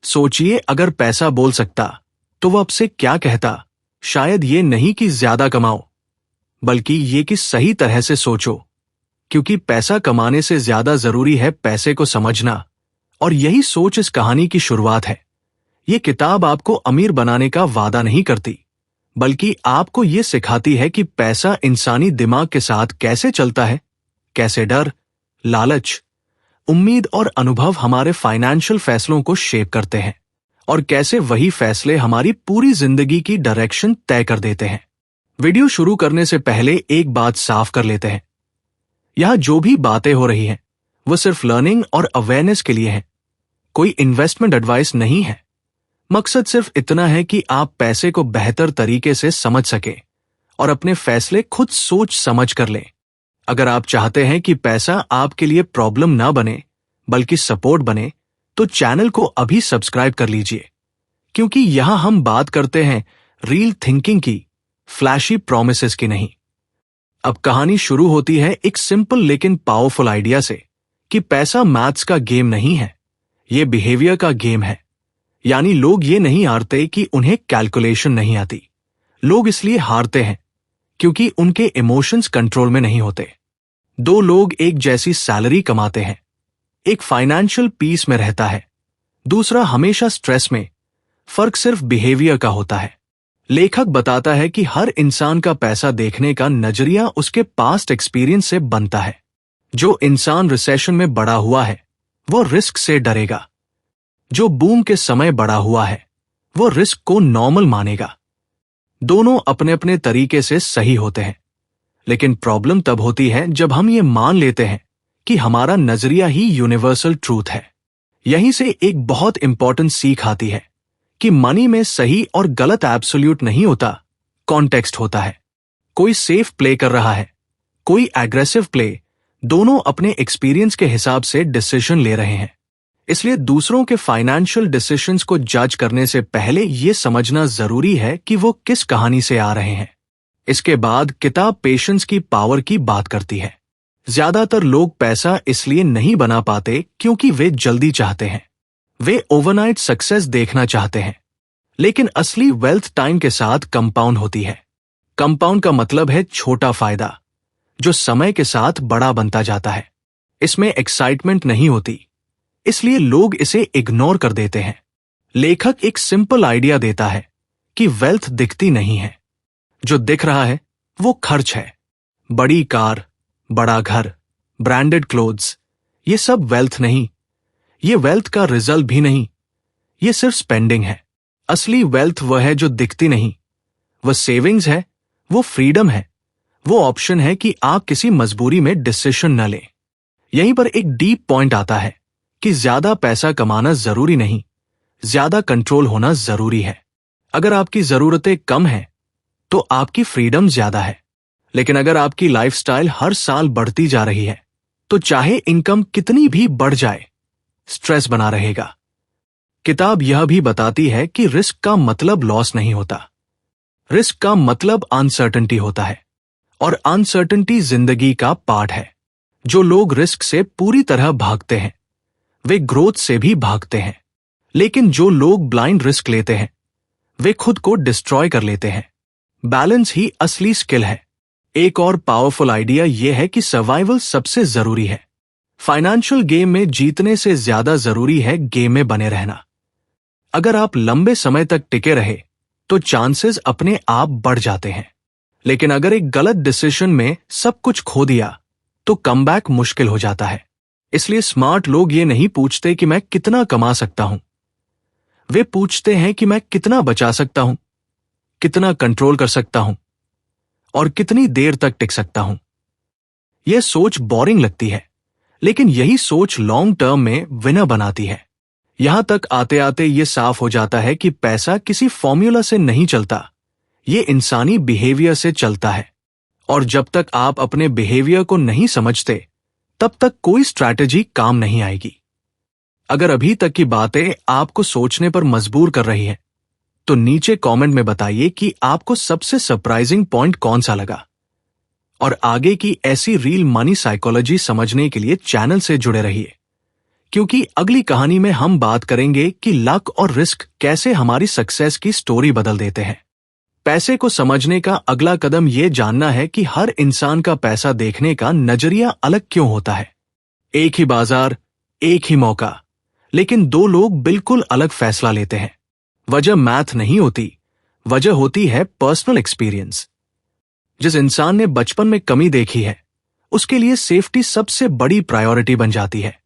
सोचिए, अगर पैसा बोल सकता तो वह आपसे क्या कहता? शायद ये नहीं कि ज्यादा कमाओ, बल्कि ये कि सही तरह से सोचो, क्योंकि पैसा कमाने से ज्यादा जरूरी है पैसे को समझना। और यही सोच इस कहानी की शुरुआत है। ये किताब आपको अमीर बनाने का वादा नहीं करती, बल्कि आपको ये सिखाती है कि पैसा इंसानी दिमाग के साथ कैसे चलता है, कैसे डर, लालच, उम्मीद और अनुभव हमारे फाइनेंशियल फैसलों को शेप करते हैं, और कैसे वही फैसले हमारी पूरी जिंदगी की डायरेक्शन तय कर देते हैं। वीडियो शुरू करने से पहले एक बात साफ कर लेते हैं। यहां जो भी बातें हो रही हैं, वो सिर्फ लर्निंग और अवेयरनेस के लिए हैं। कोई इन्वेस्टमेंट एडवाइस नहीं है। मकसद सिर्फ इतना है कि आप पैसे को बेहतर तरीके से समझ सकें और अपने फैसले खुद सोच समझ कर लें। अगर आप चाहते हैं कि पैसा आपके लिए प्रॉब्लम ना बने, बल्कि सपोर्ट बने, तो चैनल को अभी सब्सक्राइब कर लीजिए, क्योंकि यहां हम बात करते हैं रियल थिंकिंग की, फ्लैशी प्रोमिसेस की नहीं। अब कहानी शुरू होती है एक सिंपल लेकिन पावरफुल आइडिया से कि पैसा मैथ्स का गेम नहीं है, ये बिहेवियर का गेम है। यानी लोग ये नहीं हारते कि उन्हें कैलकुलेशन नहीं आती। लोग इसलिए हारते हैं क्योंकि उनके इमोशंस कंट्रोल में नहीं होते। दो लोग एक जैसी सैलरी कमाते हैं, एक फाइनेंशियल पीस में रहता है, दूसरा हमेशा स्ट्रेस में। फर्क सिर्फ बिहेवियर का होता है। लेखक बताता है कि हर इंसान का पैसा देखने का नजरिया उसके पास्ट एक्सपीरियंस से बनता है। जो इंसान रिसेशन में बड़ा हुआ है, वो रिस्क से डरेगा। जो बूम के समय बड़ा हुआ है, वो रिस्क को नॉर्मल मानेगा। दोनों अपने अपने तरीके से सही होते हैं, लेकिन प्रॉब्लम तब होती है जब हम ये मान लेते हैं कि हमारा नजरिया ही यूनिवर्सल ट्रूथ है। यहीं से एक बहुत इंपॉर्टेंट सीख आती है कि मनी में सही और गलत एब्सोल्यूट नहीं होता, कॉन्टेक्स्ट होता है। कोई सेफ प्ले कर रहा है, कोई एग्रेसिव प्ले, दोनों अपने एक्सपीरियंस के हिसाब से डिसीजन ले रहे हैं। इसलिए दूसरों के फाइनेंशियल डिसीजंस को जज करने से पहले यह समझना जरूरी है कि वो किस कहानी से आ रहे हैं। इसके बाद किताब पेशेंस की पावर की बात करती है। ज्यादातर लोग पैसा इसलिए नहीं बना पाते क्योंकि वे जल्दी चाहते हैं। वे ओवरनाइट सक्सेस देखना चाहते हैं, लेकिन असली वेल्थ टाइम के साथ कंपाउंड होती है। कंपाउंड का मतलब है छोटा फायदा, जो समय के साथ बड़ा बनता जाता है। इसमें एक्साइटमेंट नहीं होती, इसलिए लोग इसे इग्नोर कर देते हैं। लेखक एक सिंपल आइडिया देता है कि वेल्थ दिखती नहीं है। जो दिख रहा है वो खर्च है। बड़ी कार, बड़ा घर, ब्रांडेड क्लोथ्स, ये सब वेल्थ नहीं। ये वेल्थ का रिजल्ट भी नहीं, ये सिर्फ स्पेंडिंग है। असली वेल्थ वह है जो दिखती नहीं। वह सेविंग्स है, वो फ्रीडम है, वो ऑप्शन है कि आप किसी मजबूरी में डिसीजन न लें। यहीं पर एक डीप पॉइंट आता है कि ज्यादा पैसा कमाना जरूरी नहीं, ज्यादा कंट्रोल होना जरूरी है। अगर आपकी जरूरतें कम हैं, तो आपकी फ्रीडम ज्यादा है। लेकिन अगर आपकी लाइफस्टाइल हर साल बढ़ती जा रही है, तो चाहे इनकम कितनी भी बढ़ जाए, स्ट्रेस बना रहेगा। किताब यह भी बताती है कि रिस्क का मतलब लॉस नहीं होता। रिस्क का मतलब अनसर्टेनिटी होता है, और अनसर्टेनिटी जिंदगी का पार्ट है। जो लोग रिस्क से पूरी तरह भागते हैं, वे ग्रोथ से भी भागते हैं। लेकिन जो लोग ब्लाइंड रिस्क लेते हैं, वे खुद को डिस्ट्रॉय कर लेते हैं। बैलेंस ही असली स्किल है। एक और पावरफुल आइडिया यह है कि सर्वाइवल सबसे जरूरी है। फाइनेंशियल गेम में जीतने से ज्यादा जरूरी है गेम में बने रहना। अगर आप लंबे समय तक टिके रहे, तो चांसेस अपने आप बढ़ जाते हैं। लेकिन अगर एक गलत डिसीजन में सब कुछ खो दिया, तो कमबैक मुश्किल हो जाता है। इसलिए स्मार्ट लोग ये नहीं पूछते कि मैं कितना कमा सकता हूं, वे पूछते हैं कि मैं कितना बचा सकता हूं, कितना कंट्रोल कर सकता हूं, और कितनी देर तक टिक सकता हूं। यह सोच बोरिंग लगती है, लेकिन यही सोच लॉन्ग टर्म में विनर बनाती है। यहां तक आते आते यह साफ हो जाता है कि पैसा किसी फॉर्मूला से नहीं चलता, यह इंसानी बिहेवियर से चलता है। और जब तक आप अपने बिहेवियर को नहीं समझते, तब तक कोई स्ट्रैटेजी काम नहीं आएगी। अगर अभी तक की बातें आपको सोचने पर मजबूर कर रही है, तो नीचे कमेंट में बताइए कि आपको सबसे सरप्राइजिंग पॉइंट कौन सा लगा। और आगे की ऐसी रियल मनी साइकोलॉजी समझने के लिए चैनल से जुड़े रहिए, क्योंकि अगली कहानी में हम बात करेंगे कि लक और रिस्क कैसे हमारी सक्सेस की स्टोरी बदल देते हैं। पैसे को समझने का अगला कदम ये जानना है कि हर इंसान का पैसा देखने का नजरिया अलग क्यों होता है। एक ही बाजार, एक ही मौका, लेकिन दो लोग बिल्कुल अलग फैसला लेते हैं। वजह मैथ नहीं होती, वजह होती है पर्सनल एक्सपीरियंस। जिस इंसान ने बचपन में कमी देखी है, उसके लिए सेफ्टी सबसे बड़ी प्रायोरिटी बन जाती है,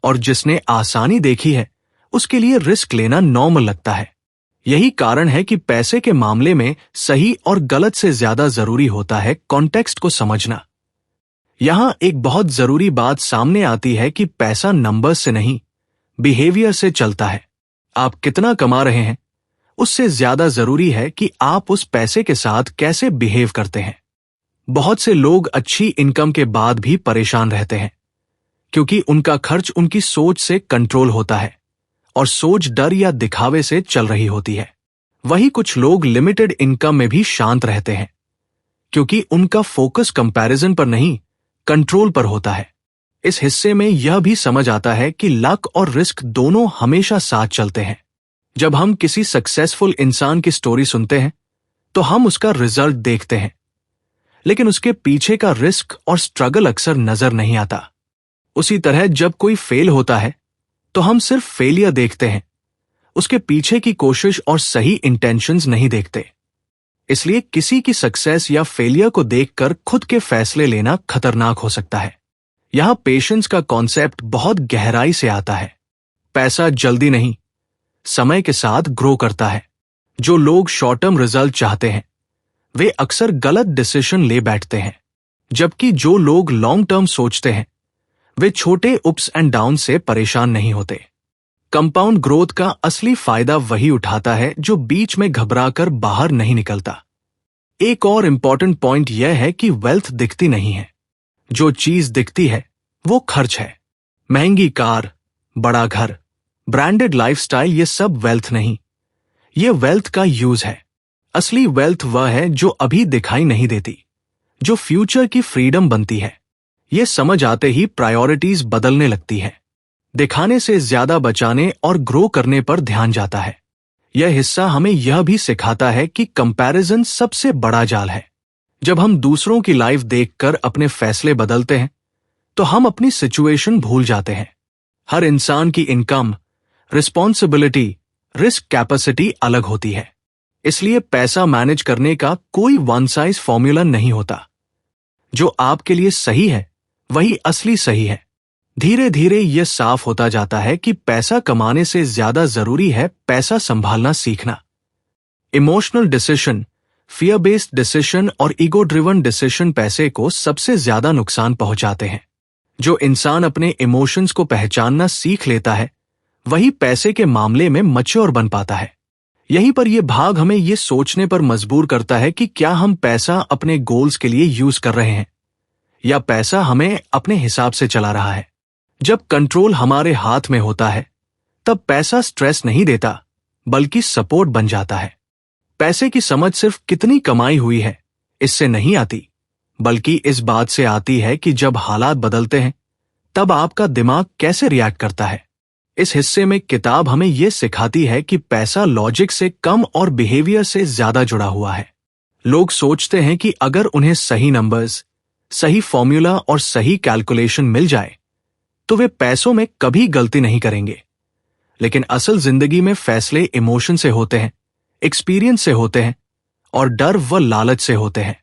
और जिसने आसानी देखी है, उसके लिए रिस्क लेना नॉर्मल लगता है। यही कारण है कि पैसे के मामले में सही और गलत से ज्यादा जरूरी होता है कॉन्टेक्स्ट को समझना। यहां एक बहुत जरूरी बात सामने आती है कि पैसा नंबर्स से नहीं, बिहेवियर से चलता है। आप कितना कमा रहे हैं, उससे ज्यादा जरूरी है कि आप उस पैसे के साथ कैसे बिहेव करते हैं। बहुत से लोग अच्छी इनकम के बाद भी परेशान रहते हैं, क्योंकि उनका खर्च उनकी सोच से कंट्रोल होता है, और सोच डर या दिखावे से चल रही होती है। वही कुछ लोग लिमिटेड इनकम में भी शांत रहते हैं, क्योंकि उनका फोकस कंपैरिजन पर नहीं, कंट्रोल पर होता है। इस हिस्से में यह भी समझ आता है कि लक और रिस्क दोनों हमेशा साथ चलते हैं। जब हम किसी सक्सेसफुल इंसान की स्टोरी सुनते हैं, तो हम उसका रिजल्ट देखते हैं, लेकिन उसके पीछे का रिस्क और स्ट्रगल अक्सर नजर नहीं आता। उसी तरह जब कोई फेल होता है, तो हम सिर्फ फेलियर देखते हैं, उसके पीछे की कोशिश और सही इंटेंशंस नहीं देखते। इसलिए किसी की सक्सेस या फेलियर को देखकर खुद के फैसले लेना खतरनाक हो सकता है। यहां पेशेंस का कॉन्सेप्ट बहुत गहराई से आता है। पैसा जल्दी नहीं, समय के साथ ग्रो करता है। जो लोग शॉर्ट टर्म रिजल्ट चाहते हैं, वे अक्सर गलत डिसीजन ले बैठते हैं, जबकि जो लोग लॉन्ग टर्म सोचते हैं, वे छोटे अप्स एंड डाउन से परेशान नहीं होते। कंपाउंड ग्रोथ का असली फायदा वही उठाता है जो बीच में घबराकर बाहर नहीं निकलता। एक और इंपॉर्टेंट पॉइंट यह है कि वेल्थ दिखती नहीं है। जो चीज दिखती है वो खर्च है। महंगी कार, बड़ा घर, ब्रांडेड लाइफस्टाइल, ये सब वेल्थ नहीं, ये वेल्थ का यूज है। असली वेल्थ वह है जो अभी दिखाई नहीं देती, जो फ्यूचर की फ्रीडम बनती है। ये समझ आते ही प्रायोरिटीज बदलने लगती है। दिखाने से ज्यादा बचाने और ग्रो करने पर ध्यान जाता है। यह हिस्सा हमें यह भी सिखाता है कि कंपैरिजन सबसे बड़ा जाल है। जब हम दूसरों की लाइफ देखकर अपने फैसले बदलते हैं, तो हम अपनी सिचुएशन भूल जाते हैं। हर इंसान की इनकम, रिस्पॉन्सिबिलिटी, रिस्क कैपेसिटी अलग होती है। इसलिए पैसा मैनेज करने का कोई वन साइज फॉर्मूला नहीं होता। जो आपके लिए सही है, वही असली सही है। धीरे धीरे यह साफ होता जाता है कि पैसा कमाने से ज्यादा जरूरी है पैसा संभालना सीखना। Emotional decision, fear based decision और ईगो ड्रिवन डिसीजन पैसे को सबसे ज्यादा नुकसान पहुंचाते हैं। जो इंसान अपने इमोशंस को पहचानना सीख लेता है, वही पैसे के मामले में मैच्योर बन पाता है। यहीं पर यह भाग हमें यह सोचने पर मजबूर करता है कि क्या हम पैसा अपने गोल्स के लिए यूज कर रहे हैं, या पैसा हमें अपने हिसाब से चला रहा है। जब कंट्रोल हमारे हाथ में होता है, तब पैसा स्ट्रेस नहीं देता, बल्कि सपोर्ट बन जाता है। पैसे की समझ सिर्फ कितनी कमाई हुई है इससे नहीं आती, बल्कि इस बात से आती है कि जब हालात बदलते हैं, तब आपका दिमाग कैसे रिएक्ट करता है। इस हिस्से में किताब हमें यह सिखाती है कि पैसा लॉजिक से कम और बिहेवियर से ज्यादा जुड़ा हुआ है। लोग सोचते हैं कि अगर उन्हें सही नंबर्स, सही फॉर्मूला और सही कैलकुलेशन मिल जाए, तो वे पैसों में कभी गलती नहीं करेंगे। लेकिन असल जिंदगी में फैसले इमोशन से होते हैं, एक्सपीरियंस से होते हैं, और डर व लालच से होते हैं।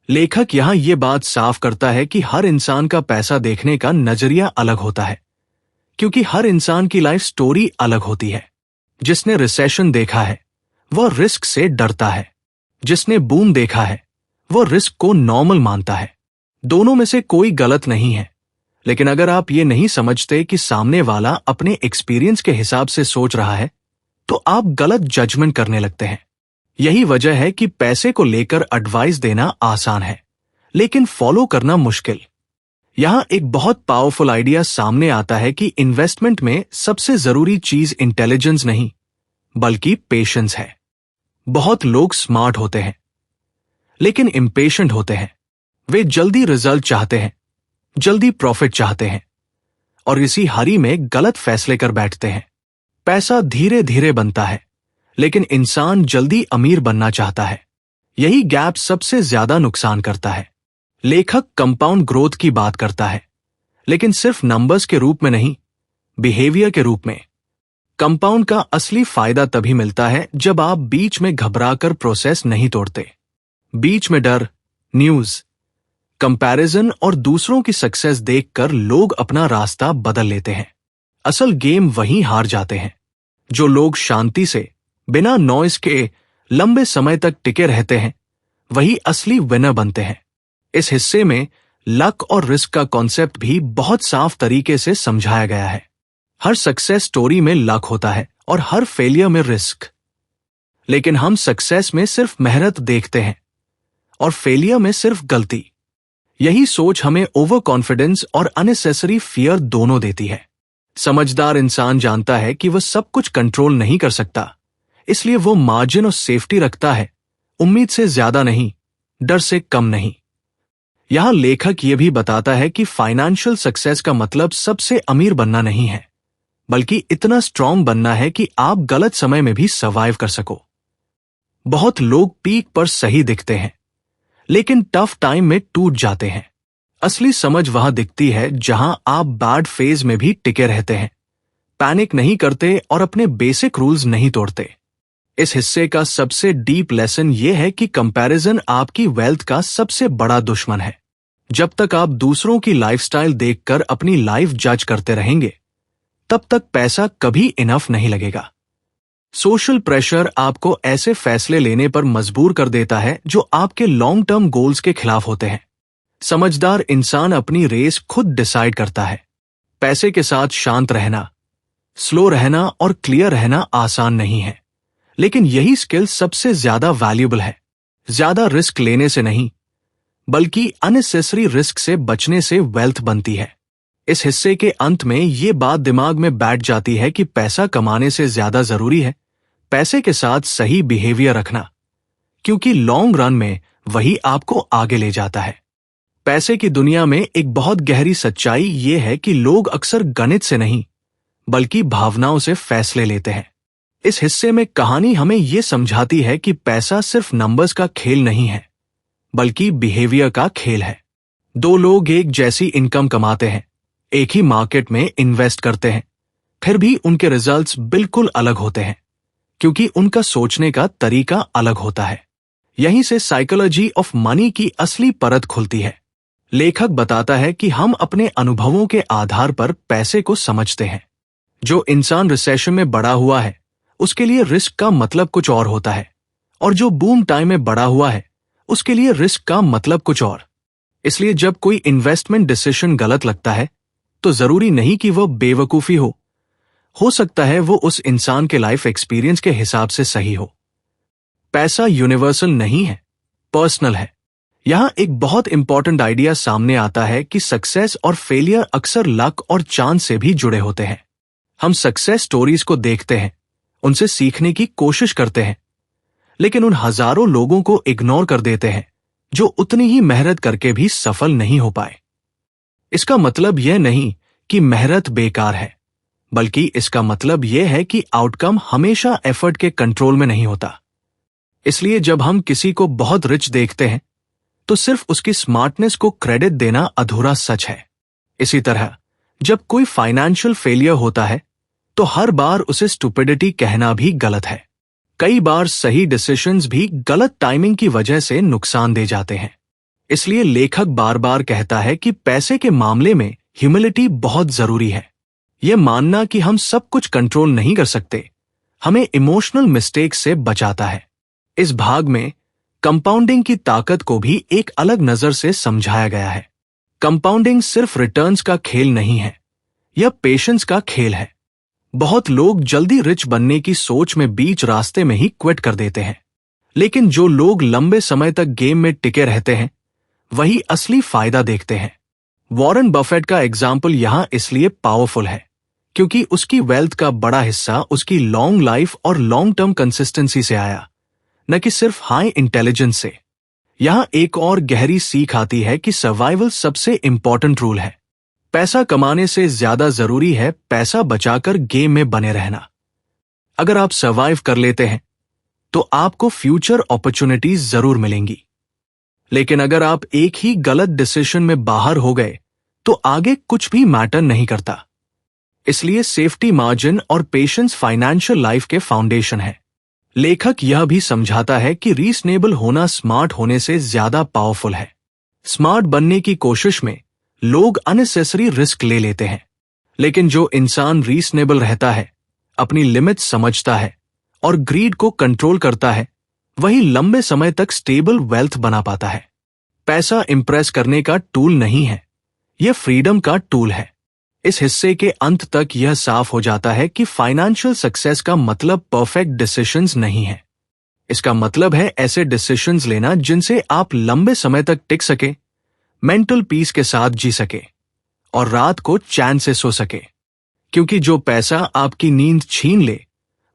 लेखक यहां यह बात साफ करता है कि हर इंसान का पैसा देखने का नजरिया अलग होता है, क्योंकि हर इंसान की लाइफ स्टोरी अलग होती है। जिसने रिसेशन देखा है, वह रिस्क से डरता है। जिसने बूम देखा है, वह रिस्क को नॉर्मल मानता है। दोनों में से कोई गलत नहीं है, लेकिन अगर आप ये नहीं समझते कि सामने वाला अपने एक्सपीरियंस के हिसाब से सोच रहा है, तो आप गलत जजमेंट करने लगते हैं। यही वजह है कि पैसे को लेकर एडवाइस देना आसान है, लेकिन फॉलो करना मुश्किल। यहां एक बहुत पावरफुल आइडिया सामने आता है कि इन्वेस्टमेंट में सबसे जरूरी चीज इंटेलिजेंस नहीं, बल्कि पेशेंस है। बहुत लोग स्मार्ट होते हैं, लेकिन इम्पेशेंट होते हैं। वे जल्दी रिजल्ट चाहते हैं, जल्दी प्रॉफिट चाहते हैं, और इसी हरी में गलत फैसले कर बैठते हैं। पैसा धीरे धीरे बनता है, लेकिन इंसान जल्दी अमीर बनना चाहता है। यही गैप सबसे ज्यादा नुकसान करता है। लेखक कंपाउंड ग्रोथ की बात करता है, लेकिन सिर्फ नंबर्स के रूप में नहीं, बिहेवियर के रूप में। कंपाउंड का असली फायदा तभी मिलता है जब आप बीच में घबराकर प्रोसेस नहीं तोड़ते। बीच में डर, न्यूज, कंपैरिजन और दूसरों की सक्सेस देखकर लोग अपना रास्ता बदल लेते हैं। असल गेम वहीं हार जाते हैं। जो लोग शांति से, बिना नॉइज के लंबे समय तक टिके रहते हैं, वही असली विनर बनते हैं। इस हिस्से में लक और रिस्क का कॉन्सेप्ट भी बहुत साफ तरीके से समझाया गया है। हर सक्सेस स्टोरी में लक होता है और हर फेलियर में रिस्क। लेकिन हम सक्सेस में सिर्फ मेहनत देखते हैं और फेलियर में सिर्फ गलती। यही सोच हमें ओवर कॉन्फिडेंस और अननेसेसरी फियर दोनों देती है। समझदार इंसान जानता है कि वह सब कुछ कंट्रोल नहीं कर सकता, इसलिए वो मार्जिन और सेफ्टी रखता है। उम्मीद से ज्यादा नहीं, डर से कम नहीं। यहां लेखक यह भी बताता है कि फाइनेंशियल सक्सेस का मतलब सबसे अमीर बनना नहीं है, बल्कि इतना स्ट्रांग बनना है कि आप गलत समय में भी सर्वाइव कर सको। बहुत लोग पीक पर सही दिखते हैं, लेकिन टफ टाइम में टूट जाते हैं। असली समझ वहां दिखती है जहां आप बैड फेज में भी टिके रहते हैं, पैनिक नहीं करते और अपने बेसिक रूल्स नहीं तोड़ते। इस हिस्से का सबसे डीप लेसन यह है कि कंपैरिजन आपकी वेल्थ का सबसे बड़ा दुश्मन है। जब तक आप दूसरों की लाइफस्टाइल देखकर अपनी लाइफ जज करते रहेंगे, तब तक पैसा कभी इनफ नहीं लगेगा। सोशल प्रेशर आपको ऐसे फैसले लेने पर मजबूर कर देता है जो आपके लॉन्ग टर्म गोल्स के खिलाफ होते हैं। समझदार इंसान अपनी रेस खुद डिसाइड करता है। पैसे के साथ शांत रहना, स्लो रहना और क्लियर रहना आसान नहीं है, लेकिन यही स्किल सबसे ज्यादा वैल्यूएबल है। ज्यादा रिस्क लेने से नहीं, बल्कि अननेसेसरी रिस्क से बचने से वेल्थ बनती है। इस हिस्से के अंत में ये बात दिमाग में बैठ जाती है कि पैसा कमाने से ज्यादा जरूरी है पैसे के साथ सही बिहेवियर रखना, क्योंकि लॉन्ग रन में वही आपको आगे ले जाता है। पैसे की दुनिया में एक बहुत गहरी सच्चाई ये है कि लोग अक्सर गणित से नहीं, बल्कि भावनाओं से फैसले लेते हैं। इस हिस्से में कहानी हमें यह समझाती है कि पैसा सिर्फ नंबर्स का खेल नहीं है, बल्कि बिहेवियर का खेल है। दो लोग एक जैसी इनकम कमाते हैं, एक ही मार्केट में इन्वेस्ट करते हैं, फिर भी उनके रिजल्ट्स बिल्कुल अलग होते हैं, क्योंकि उनका सोचने का तरीका अलग होता है। यहीं से साइकोलॉजी ऑफ मनी की असली परत खुलती है। लेखक बताता है कि हम अपने अनुभवों के आधार पर पैसे को समझते हैं। जो इंसान रिसेशन में बड़ा हुआ है, उसके लिए रिस्क का मतलब कुछ और होता है, और जो बूम टाइम में बड़ा हुआ है, उसके लिए रिस्क का मतलब कुछ और। इसलिए जब कोई इन्वेस्टमेंट डिसीजन गलत लगता है, तो जरूरी नहीं कि वह बेवकूफी हो सकता है वो उस इंसान के लाइफ एक्सपीरियंस के हिसाब से सही हो। पैसा यूनिवर्सल नहीं है, पर्सनल है। यहां एक बहुत इंपॉर्टेंट आइडिया सामने आता है कि सक्सेस और फेलियर अक्सर लक और चांस से भी जुड़े होते हैं। हम सक्सेस स्टोरीज को देखते हैं, उनसे सीखने की कोशिश करते हैं, लेकिन उन हजारों लोगों को इग्नोर कर देते हैं जो उतनी ही मेहनत करके भी सफल नहीं हो पाए। इसका मतलब यह नहीं कि मेहनत बेकार है, बल्कि इसका मतलब यह है कि आउटकम हमेशा एफर्ट के कंट्रोल में नहीं होता। इसलिए जब हम किसी को बहुत रिच देखते हैं, तो सिर्फ उसकी स्मार्टनेस को क्रेडिट देना अधूरा सच है। इसी तरह जब कोई फाइनेंशियल फेलियर होता है, तो हर बार उसे स्टुपिडिटी कहना भी गलत है। कई बार सही डिसीजंस भी गलत टाइमिंग की वजह से नुकसान दे जाते हैं। इसलिए लेखक बार बार कहता है कि पैसे के मामले में ह्यूमिलिटी बहुत जरूरी है। यह मानना कि हम सब कुछ कंट्रोल नहीं कर सकते, हमें इमोशनल मिस्टेक से बचाता है। इस भाग में कंपाउंडिंग की ताकत को भी एक अलग नजर से समझाया गया है। कंपाउंडिंग सिर्फ रिटर्न्स का खेल नहीं है, यह पेशेंस का खेल है। बहुत लोग जल्दी रिच बनने की सोच में बीच रास्ते में ही क्विट कर देते हैं, लेकिन जो लोग लंबे समय तक गेम में टिके रहते हैं, वही असली फायदा देखते हैं। वॉरेन बफेट का एग्जाम्पल यहां इसलिए पावरफुल है क्योंकि उसकी वेल्थ का बड़ा हिस्सा उसकी लॉन्ग लाइफ और लॉन्ग टर्म कंसिस्टेंसी से आया, न कि सिर्फ हाई इंटेलिजेंस से। यहां एक और गहरी सीख आती है कि सर्वाइवल सबसे इंपॉर्टेंट रूल है। पैसा कमाने से ज्यादा जरूरी है पैसा बचाकर गेम में बने रहना। अगर आप सर्वाइव कर लेते हैं तो आपको फ्यूचर अपॉर्चुनिटीज जरूर मिलेंगी, लेकिन अगर आप एक ही गलत डिसीजन में बाहर हो गए तो आगे कुछ भी मैटर नहीं करता। इसलिए सेफ्टी मार्जिन और पेशेंस फाइनेंशियल लाइफ के फाउंडेशन है। लेखक यह भी समझाता है कि रीजनेबल होना स्मार्ट होने से ज्यादा पावरफुल है। स्मार्ट बनने की कोशिश में लोग अननेसेसरी रिस्क ले लेते हैं, लेकिन जो इंसान रीजनेबल रहता है, अपनी लिमिट समझता है और ग्रीड को कंट्रोल करता है, वही लंबे समय तक स्टेबल वेल्थ बना पाता है। पैसा इंप्रेस करने का टूल नहीं है, यह फ्रीडम का टूल है। इस हिस्से के अंत तक यह साफ हो जाता है कि फाइनेंशियल सक्सेस का मतलब परफेक्ट डिसीजंस नहीं है। इसका मतलब है ऐसे डिसीजंस लेना जिनसे आप लंबे समय तक टिक सके, मेंटल पीस के साथ जी सके और रात को चैन से सो सके। क्योंकि जो पैसा आपकी नींद छीन ले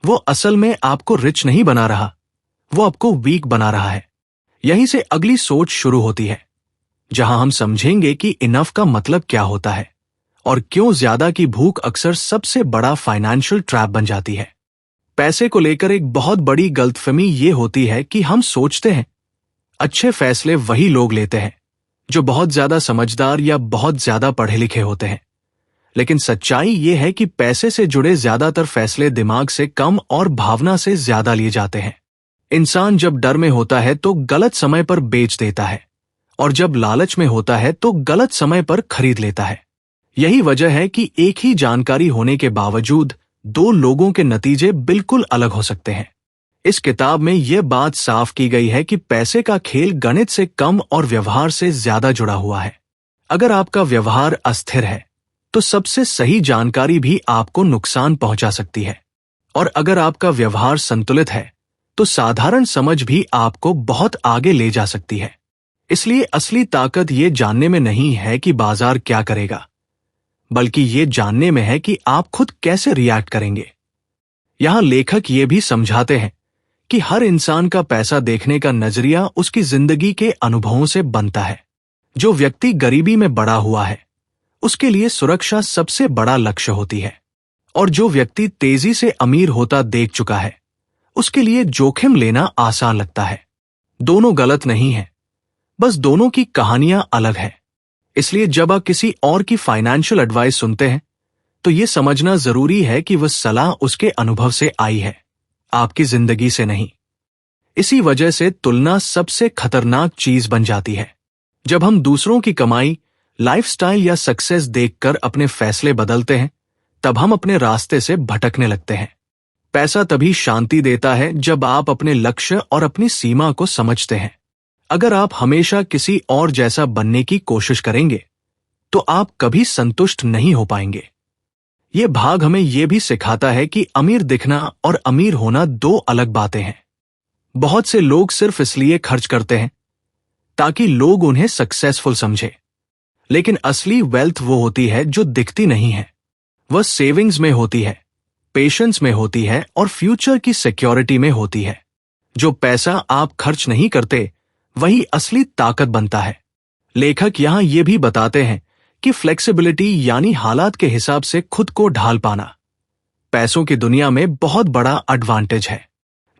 वो असल में आपको रिच नहीं बना रहा, वो आपको वीक बना रहा है। यहीं से अगली सोच शुरू होती है, जहां हम समझेंगे कि इनफ का मतलब क्या होता है और क्यों ज्यादा की भूख अक्सर सबसे बड़ा फाइनेंशियल ट्रैप बन जाती है। पैसे को लेकर एक बहुत बड़ी गलतफहमी ये होती है कि हम सोचते हैं अच्छे फैसले वही लोग लेते हैं जो बहुत ज्यादा समझदार या बहुत ज्यादा पढ़े लिखे होते हैं। लेकिन सच्चाई ये है कि पैसे से जुड़े ज्यादातर फैसले दिमाग से कम और भावना से ज्यादा लिए जाते हैं। इंसान जब डर में होता है तो गलत समय पर बेच देता है और जब लालच में होता है तो गलत समय पर खरीद लेता है। यही वजह है कि एक ही जानकारी होने के बावजूद दो लोगों के नतीजे बिल्कुल अलग हो सकते हैं। इस किताब में यह बात साफ की गई है कि पैसे का खेल गणित से कम और व्यवहार से ज्यादा जुड़ा हुआ है। अगर आपका व्यवहार अस्थिर है तो सबसे सही जानकारी भी आपको नुकसान पहुंचा सकती है, और अगर आपका व्यवहार संतुलित है तो साधारण समझ भी आपको बहुत आगे ले जा सकती है। इसलिए असली ताकत ये जानने में नहीं है कि बाजार क्या करेगा, बल्कि ये जानने में है कि आप खुद कैसे रिएक्ट करेंगे। यहां लेखक ये भी समझाते हैं कि हर इंसान का पैसा देखने का नजरिया उसकी जिंदगी के अनुभवों से बनता है। जो व्यक्ति गरीबी में बड़ा हुआ है उसके लिए सुरक्षा सबसे बड़ा लक्ष्य होती है, और जो व्यक्ति तेजी से अमीर होता देख चुका है उसके लिए जोखिम लेना आसान लगता है। दोनों गलत नहीं है, बस दोनों की कहानियां अलग है। इसलिए जब आप किसी और की फाइनेंशियल एडवाइस सुनते हैं तो यह समझना जरूरी है कि वह सलाह उसके अनुभव से आई है, आपकी जिंदगी से नहीं। इसी वजह से तुलना सबसे खतरनाक चीज बन जाती है। जब हम दूसरों की कमाई, लाइफस्टाइल या सक्सेस देखकर अपने फैसले बदलते हैं तब हम अपने रास्ते से भटकने लगते हैं। पैसा तभी शांति देता है जब आप अपने लक्ष्य और अपनी सीमा को समझते हैं। अगर आप हमेशा किसी और जैसा बनने की कोशिश करेंगे तो आप कभी संतुष्ट नहीं हो पाएंगे। यह भाग हमें यह भी सिखाता है कि अमीर दिखना और अमीर होना दो अलग बातें हैं। बहुत से लोग सिर्फ इसलिए खर्च करते हैं ताकि लोग उन्हें सक्सेसफुल समझे, लेकिन असली वेल्थ वो होती है जो दिखती नहीं है। वह सेविंग्स में होती है, पेशेंस में होती है और फ्यूचर की सिक्योरिटी में होती है। जो पैसा आप खर्च नहीं करते वही असली ताकत बनता है। लेखक यहां ये भी बताते हैं कि फ्लेक्सिबिलिटी यानी हालात के हिसाब से खुद को ढाल पाना पैसों की दुनिया में बहुत बड़ा एडवांटेज है।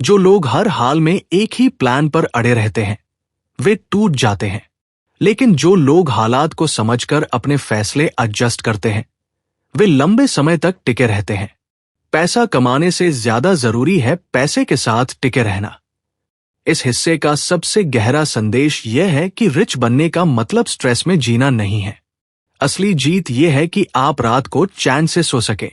जो लोग हर हाल में एक ही प्लान पर अड़े रहते हैं वे टूट जाते हैं, लेकिन जो लोग हालात को समझकर अपने फैसले एडजस्ट करते हैं वे लंबे समय तक टिके रहते हैं। पैसा कमाने से ज्यादा जरूरी है पैसे के साथ टिके रहना। इस हिस्से का सबसे गहरा संदेश यह है कि रिच बनने का मतलब स्ट्रेस में जीना नहीं है। असली जीत यह है कि आप रात को चैन से सो सके।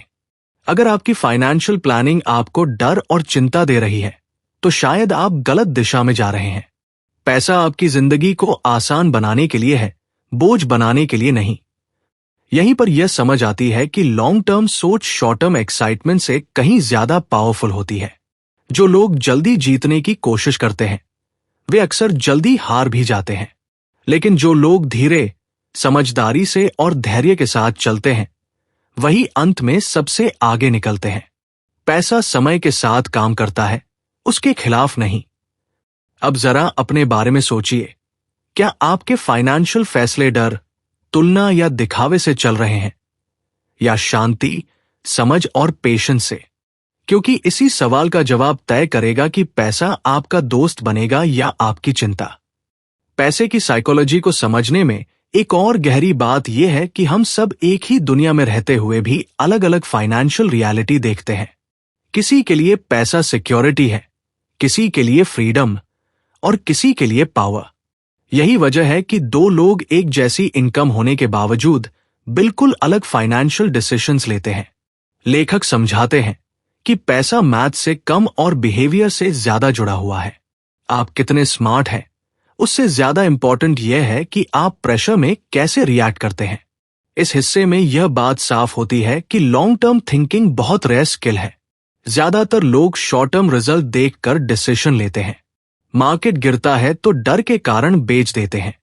अगर आपकी फाइनेंशियल प्लानिंग आपको डर और चिंता दे रही है तो शायद आप गलत दिशा में जा रहे हैं। पैसा आपकी जिंदगी को आसान बनाने के लिए है, बोझ बनाने के लिए नहीं। यहीं पर यह समझ आती है कि लॉन्ग टर्म सोच शॉर्ट टर्म एक्साइटमेंट से कहीं ज्यादा पावरफुल होती है। जो लोग जल्दी जीतने की कोशिश करते हैं वे अक्सर जल्दी हार भी जाते हैं, लेकिन जो लोग धीरे, समझदारी से और धैर्य के साथ चलते हैं वही अंत में सबसे आगे निकलते हैं। पैसा समय के साथ काम करता है, उसके खिलाफ नहीं। अब जरा अपने बारे में सोचिए, क्या आपके फाइनेंशियल फैसले डर, तुलना या दिखावे से चल रहे हैं, या शांति, समझ और पेशेंस से? क्योंकि इसी सवाल का जवाब तय करेगा कि पैसा आपका दोस्त बनेगा या आपकी चिंता। पैसे की साइकोलॉजी को समझने में एक और गहरी बात यह है कि हम सब एक ही दुनिया में रहते हुए भी अलग अलग फाइनेंशियल रियलिटी देखते हैं। किसी के लिए पैसा सिक्योरिटी है, किसी के लिए फ्रीडम और किसी के लिए पावर। यही वजह है कि दो लोग एक जैसी इनकम होने के बावजूद बिल्कुल अलग फाइनेंशियल डिसीजंस लेते हैं। लेखक समझाते हैं कि पैसा मैथ से कम और बिहेवियर से ज्यादा जुड़ा हुआ है। आप कितने स्मार्ट हैं, उससे ज्यादा इंपॉर्टेंट यह है कि आप प्रेशर में कैसे रिएक्ट करते हैं। इस हिस्से में यह बात साफ होती है कि लॉन्ग टर्म थिंकिंग बहुत रेयर स्किल है। ज्यादातर लोग शॉर्ट टर्म रिजल्ट देखकर डिसीजन लेते हैं। मार्केट गिरता है तो डर के कारण बेच देते हैं,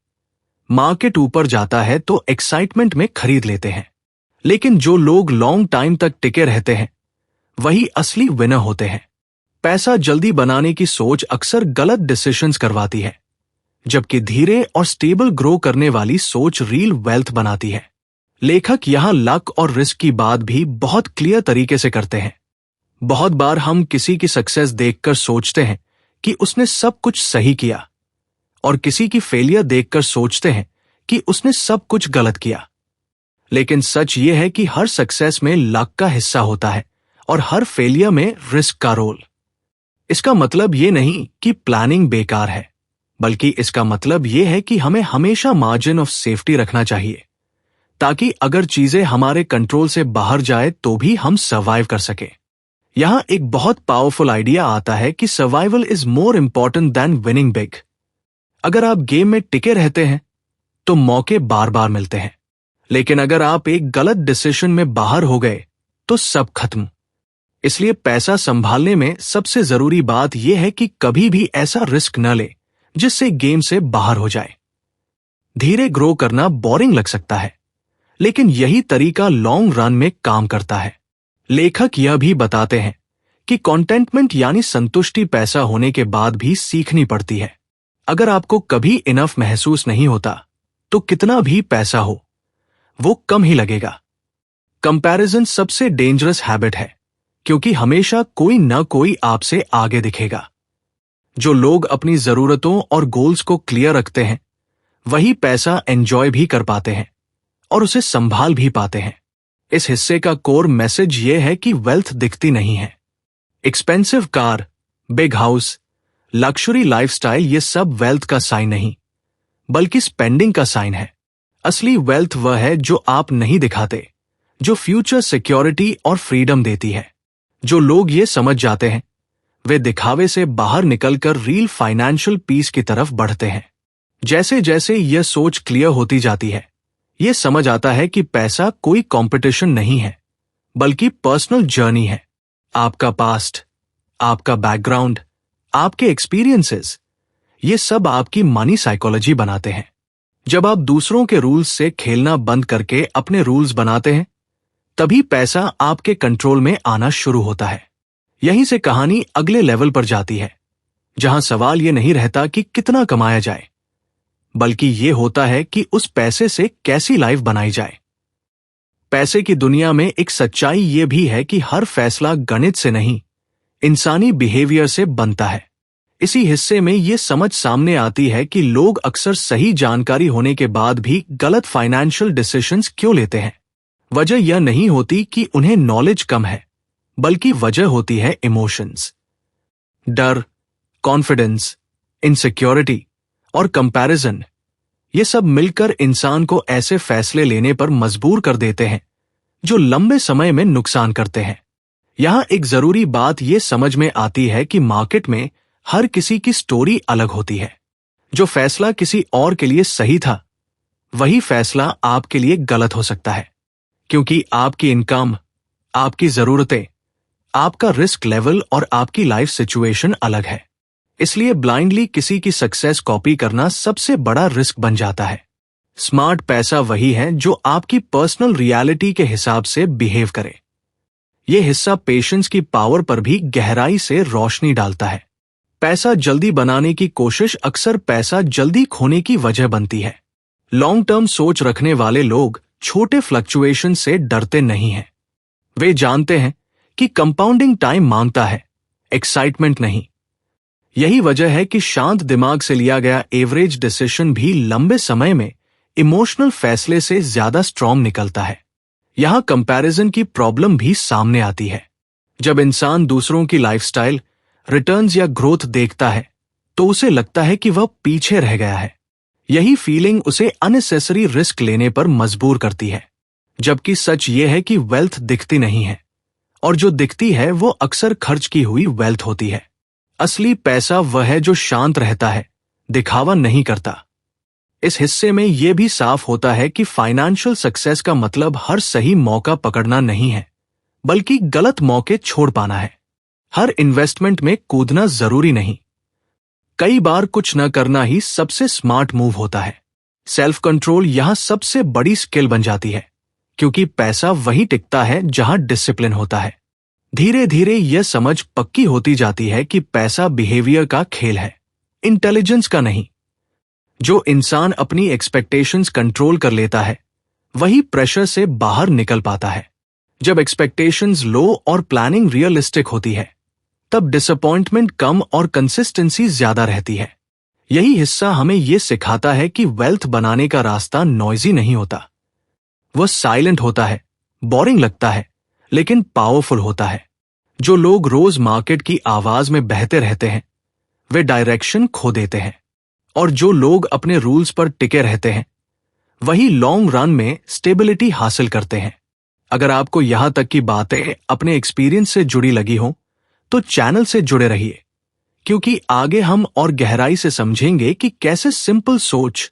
मार्केट ऊपर जाता है तो एक्साइटमेंट में खरीद लेते हैं। लेकिन जो लोग लॉन्ग टाइम तक टिके रहते हैं वही असली विनर होते हैं। पैसा जल्दी बनाने की सोच अक्सर गलत डिसीजंस करवाती है, जबकि धीरे और स्टेबल ग्रो करने वाली सोच रियल वेल्थ बनाती है। लेखक यहां लक और रिस्क की बात भी बहुत क्लियर तरीके से करते हैं। बहुत बार हम किसी की सक्सेस देखकर सोचते हैं कि उसने सब कुछ सही किया, और किसी की फेलियर देखकर सोचते हैं कि उसने सब कुछ गलत किया। लेकिन सच यह है कि हर सक्सेस में लक का हिस्सा होता है और हर फेलियर में रिस्क का रोल। इसका मतलब यह नहीं कि प्लानिंग बेकार है, बल्कि इसका मतलब यह है कि हमें हमेशा मार्जिन ऑफ सेफ्टी रखना चाहिए, ताकि अगर चीजें हमारे कंट्रोल से बाहर जाए तो भी हम सर्वाइव कर सके। यहां एक बहुत पावरफुल आइडिया आता है कि survival is more important then winning big. अगर आप गेम में टिके रहते हैं तो मौके बार बार मिलते हैं, लेकिन अगर आप एक गलत डिसीजन में बाहर हो गए तो सब खत्म। इसलिए पैसा संभालने में सबसे जरूरी बात यह है कि कभी भी ऐसा रिस्क न ले जिससे गेम से बाहर हो जाए। धीरे ग्रो करना बोरिंग लग सकता है, लेकिन यही तरीका लॉन्ग रन में काम करता है। लेखक यह भी बताते हैं कि कॉन्टेंटमेंट यानी संतुष्टि पैसा होने के बाद भी सीखनी पड़ती है। अगर आपको कभी इनफ महसूस नहीं होता तो कितना भी पैसा हो वो कम ही लगेगा। कंपैरिजन सबसे डेंजरस हैबिट है, क्योंकि हमेशा कोई न कोई आपसे आगे दिखेगा। जो लोग अपनी जरूरतों और गोल्स को क्लियर रखते हैं वही पैसा एंजॉय भी कर पाते हैं और उसे संभाल भी पाते हैं। इस हिस्से का कोर मैसेज यह है कि वेल्थ दिखती नहीं है। Expensive car, big house, luxury lifestyle ये सब वेल्थ का साइन नहीं, बल्कि स्पेंडिंग का साइन है। असली वेल्थ वह है जो आप नहीं दिखाते, जो फ्यूचर सिक्योरिटी और फ्रीडम देती है। जो लोग ये समझ जाते हैं वे दिखावे से बाहर निकलकर रियल फाइनेंशियल पीस की तरफ बढ़ते हैं। जैसे जैसे यह सोच क्लियर होती जाती है, यह समझ आता है कि पैसा कोई कंपटीशन नहीं है, बल्कि पर्सनल जर्नी है। आपका पास्ट, आपका बैकग्राउंड, आपके एक्सपीरियंसेस, ये सब आपकी मनी साइकोलॉजी बनाते हैं। जब आप दूसरों के रूल्स से खेलना बंद करके अपने रूल्स बनाते हैं, तभी पैसा आपके कंट्रोल में आना शुरू होता है। यहीं से कहानी अगले लेवल पर जाती है, जहां सवाल यह नहीं रहता कि कितना कमाया जाए, बल्कि यह होता है कि उस पैसे से कैसी लाइफ बनाई जाए। पैसे की दुनिया में एक सच्चाई यह भी है कि हर फैसला गणित से नहीं, इंसानी बिहेवियर से बनता है। इसी हिस्से में यह समझ सामने आती है कि लोग अक्सर सही जानकारी होने के बाद भी गलत फाइनेंशियल डिसीजंस क्यों लेते हैं। वजह यह नहीं होती कि उन्हें नॉलेज कम है, बल्कि वजह होती है इमोशंस। डर, कॉन्फिडेंस, इनसिक्योरिटी और कंपैरिजन, ये सब मिलकर इंसान को ऐसे फैसले लेने पर मजबूर कर देते हैं जो लंबे समय में नुकसान करते हैं। यहां एक जरूरी बात यह समझ में आती है कि मार्केट में हर किसी की स्टोरी अलग होती है। जो फैसला किसी और के लिए सही था, वही फैसला आपके लिए गलत हो सकता है, क्योंकि आपकी इनकम, आपकी जरूरतें, आपका रिस्क लेवल और आपकी लाइफ सिचुएशन अलग है। इसलिए ब्लाइंडली किसी की सक्सेस कॉपी करना सबसे बड़ा रिस्क बन जाता है। स्मार्ट पैसा वही है जो आपकी पर्सनल रियलिटी के हिसाब से बिहेव करे। यह हिस्सा पेशेंस की पावर पर भी गहराई से रोशनी डालता है। पैसा जल्दी बनाने की कोशिश अक्सर पैसा जल्दी खोने की वजह बनती है। लॉन्ग टर्म सोच रखने वाले लोग छोटे फ्लक्चुएशन से डरते नहीं हैं। वे जानते हैं कि कंपाउंडिंग टाइम मांगता है, एक्साइटमेंट नहीं। यही वजह है कि शांत दिमाग से लिया गया एवरेज डिसीजन भी लंबे समय में इमोशनल फैसले से ज्यादा स्ट्रॉन्ग निकलता है। यहां कंपैरिजन की प्रॉब्लम भी सामने आती है। जब इंसान दूसरों की लाइफस्टाइल, रिटर्न्स या ग्रोथ देखता है तो उसे लगता है कि वह पीछे रह गया है। यही फीलिंग उसे अननेसेसरी रिस्क लेने पर मजबूर करती है। जबकि सच ये है कि वेल्थ दिखती नहीं है, और जो दिखती है वो अक्सर खर्च की हुई वेल्थ होती है। असली पैसा वह है जो शांत रहता है, दिखावा नहीं करता। इस हिस्से में यह भी साफ होता है कि फाइनेंशियल सक्सेस का मतलब हर सही मौका पकड़ना नहीं है, बल्कि गलत मौके छोड़ पाना है। हर इन्वेस्टमेंट में कूदना जरूरी नहीं। कई बार कुछ न करना ही सबसे स्मार्ट मूव होता है। सेल्फ कंट्रोल यहां सबसे बड़ी स्किल बन जाती है, क्योंकि पैसा वहीं टिकता है जहां डिसिप्लिन होता है। धीरे धीरे यह समझ पक्की होती जाती है कि पैसा बिहेवियर का खेल है, इंटेलिजेंस का नहीं। जो इंसान अपनी एक्सपेक्टेशंस कंट्रोल कर लेता है वही प्रेशर से बाहर निकल पाता है। जब एक्सपेक्टेशंस लो और प्लानिंग रियलिस्टिक होती है तब डिसअपॉइंटमेंट कम और कंसिस्टेंसी ज्यादा रहती है। यही हिस्सा हमें यह सिखाता है कि वेल्थ बनाने का रास्ता नॉइजी नहीं होता। वह साइलेंट होता है, बोरिंग लगता है, लेकिन पावरफुल होता है। जो लोग रोज मार्केट की आवाज में बहते रहते हैं वे डायरेक्शन खो देते हैं, और जो लोग अपने रूल्स पर टिके रहते हैं वही लॉन्ग रन में स्टेबिलिटी हासिल करते हैं। अगर आपको यहां तक की बातें अपने एक्सपीरियंस से जुड़ी लगी हो तो चैनल से जुड़े रहिए, क्योंकि आगे हम और गहराई से समझेंगे कि कैसे सिंपल सोच,